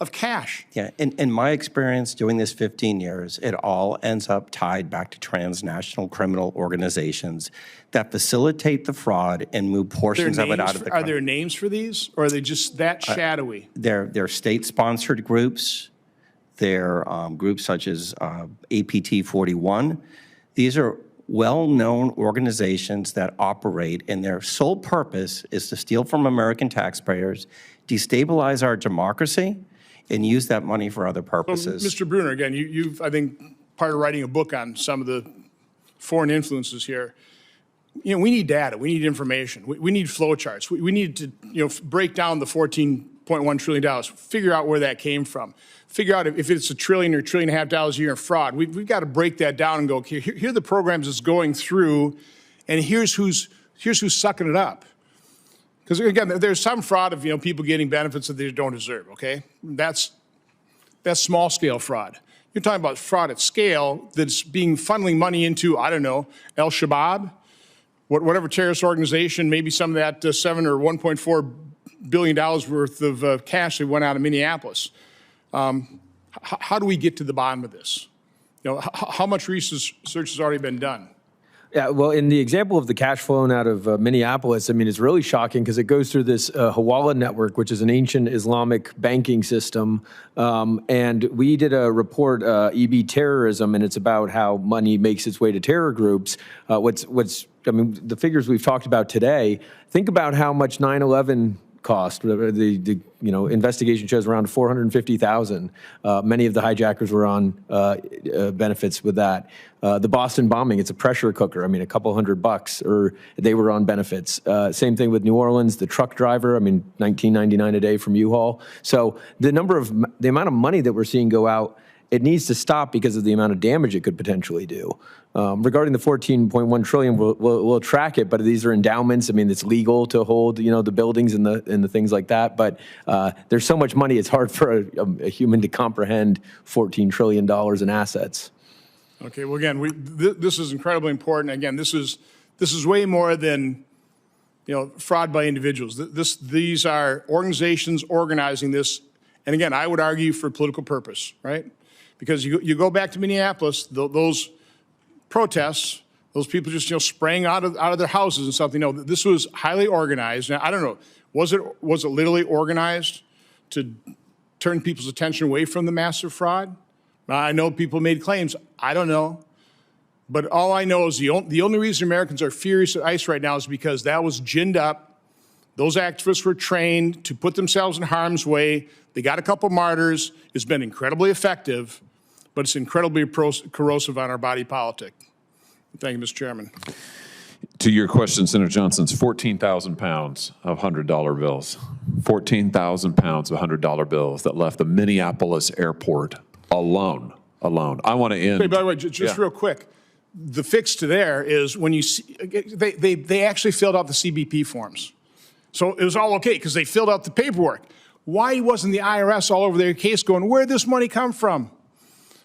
of cash. Yeah, in my experience doing this 15 years, it all ends up tied back to transnational criminal organizations that facilitate the fraud and move portions of it out of the country. Are there names for these, or are they just that shadowy? They're state-sponsored groups. They're groups such as APT 41. These are well-known organizations that operate, and their sole purpose is to steal from American taxpayers, destabilize our democracy, and use that money for other purposes. Well, Mr. Bruner, again, you've, I think, part of writing a book on some of the foreign influences here. You know, we need data. We need information. We need flowcharts. We need to, you know, break down the $14.1 trillion, figure out where that came from. Figure out if it's $1 trillion or $1.5 trillion a year in fraud. We've got to break that down and go, okay, here are the programs it's going through, and here's who's sucking it up. Because again, there's some fraud of, you know, people getting benefits that they don't deserve. Okay, that's small scale fraud. You're talking about fraud at scale that's being funneling money into, I don't know, Al Shabaab, whatever terrorist organization. Maybe some of that $7 or $1.4 billion worth of cash that went out of Minneapolis. How do we get to the bottom of this? You know, how much research has already been done? Yeah, well, in the example of the cash flowing out of Minneapolis, I mean, it's really shocking because it goes through this Hawala network, which is an ancient Islamic banking system. And we did a report, EB Terrorism, and it's about how money makes its way to terror groups. I mean, the figures we've talked about today, think about how much 9/11 cost. The investigation shows around $450,000. Many of the hijackers were on benefits with that. The Boston bombing, it's a pressure cooker. I mean, a couple $100, or they were on benefits. Same thing with New Orleans, the truck driver. I mean, $19.99 a day from U-Haul. So the amount of money that we're seeing go out, it needs to stop because of the amount of damage it could potentially do. Regarding the $14.1 trillion, we'll track it, but these are endowments. I mean, it's legal to hold, you know, the buildings and the things like that. But there's so much money, it's hard for a human to comprehend $14 trillion in assets. Okay. Well, again, this is incredibly important. Again, this is way more than, you know, fraud by individuals. These are organizations organizing this And again, I would argue for political purpose, right? Because you go back to Minneapolis, those protests, those people just, spraying out of their houses and something. No, this was highly organized. Now, I don't know, was it literally organized to turn people's attention away from the massive fraud? I know people made claims. I don't know. But all I know is the only reason Americans are furious at ICE right now is because that was ginned up. Those activists were trained to put themselves in harm's way. They got a couple martyrs. It's been incredibly effective, but it's incredibly corrosive on our body politic. Thank you, Mr. Chairman. To your question, Senator Johnson's 14,000 pounds of $100 bills. 14,000 pounds of $100 bills that left the Minneapolis airport alone. I want to end. Hey, by the way, just real quick, the fix to there is when you see, they actually filled out the CBP forms. So it was all okay because they filled out the paperwork. Why wasn't the IRS all over their case going, where'd this money come from?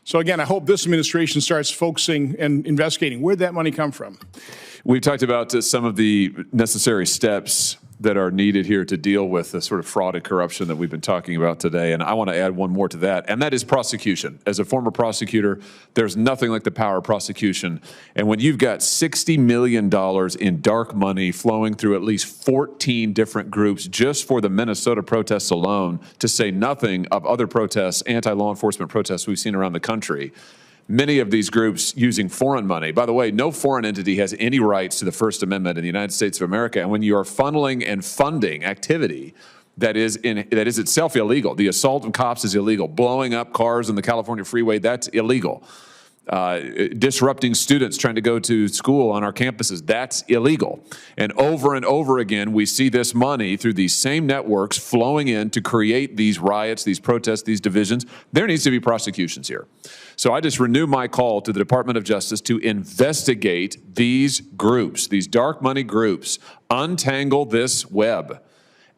So again, I hope this administration starts focusing and investigating where'd that money come from. We've talked about some of the necessary steps that are needed here to deal with the sort of fraud and corruption that we've been talking about today. And I want to add one more to that, and that is prosecution. As a former prosecutor, there's nothing like the power of prosecution. And when you've got $60 million in dark money flowing through at least 14 different groups just for the Minnesota protests alone, to say nothing of other protests, anti-law enforcement protests we've seen around the country, many of these groups using foreign money. By the way, no foreign entity has any rights to the First Amendment in the United States of America. And when you are funneling and funding activity that is itself illegal, the assault on cops is illegal. Blowing up cars on the California freeway, that's illegal. Disrupting students trying to go to school on our campuses, that's illegal. And over again, we see this money through these same networks flowing in to create these riots, these protests, these divisions. There needs to be prosecutions here. So I just renew my call to the Department of Justice to investigate these groups, these dark money groups, untangle this web,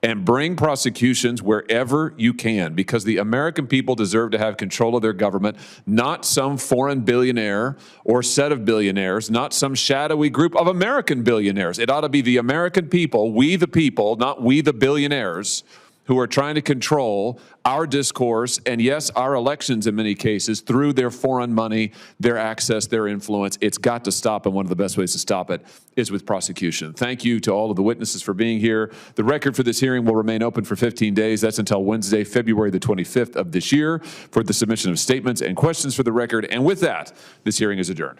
and bring prosecutions wherever you can, because the American people deserve to have control of their government, not some foreign billionaire or set of billionaires, not some shadowy group of American billionaires. It ought to be the American people, we the people, not we the billionaires, who are trying to control our discourse and, yes, our elections in many cases through their foreign money, their access, their influence. It's got to stop, and one of the best ways to stop it is with prosecution. Thank you to all of the witnesses for being here. The record for this hearing will remain open for 15 days. That's until Wednesday, February the 25th of this year for the submission of statements and questions for the record. And with that, this hearing is adjourned.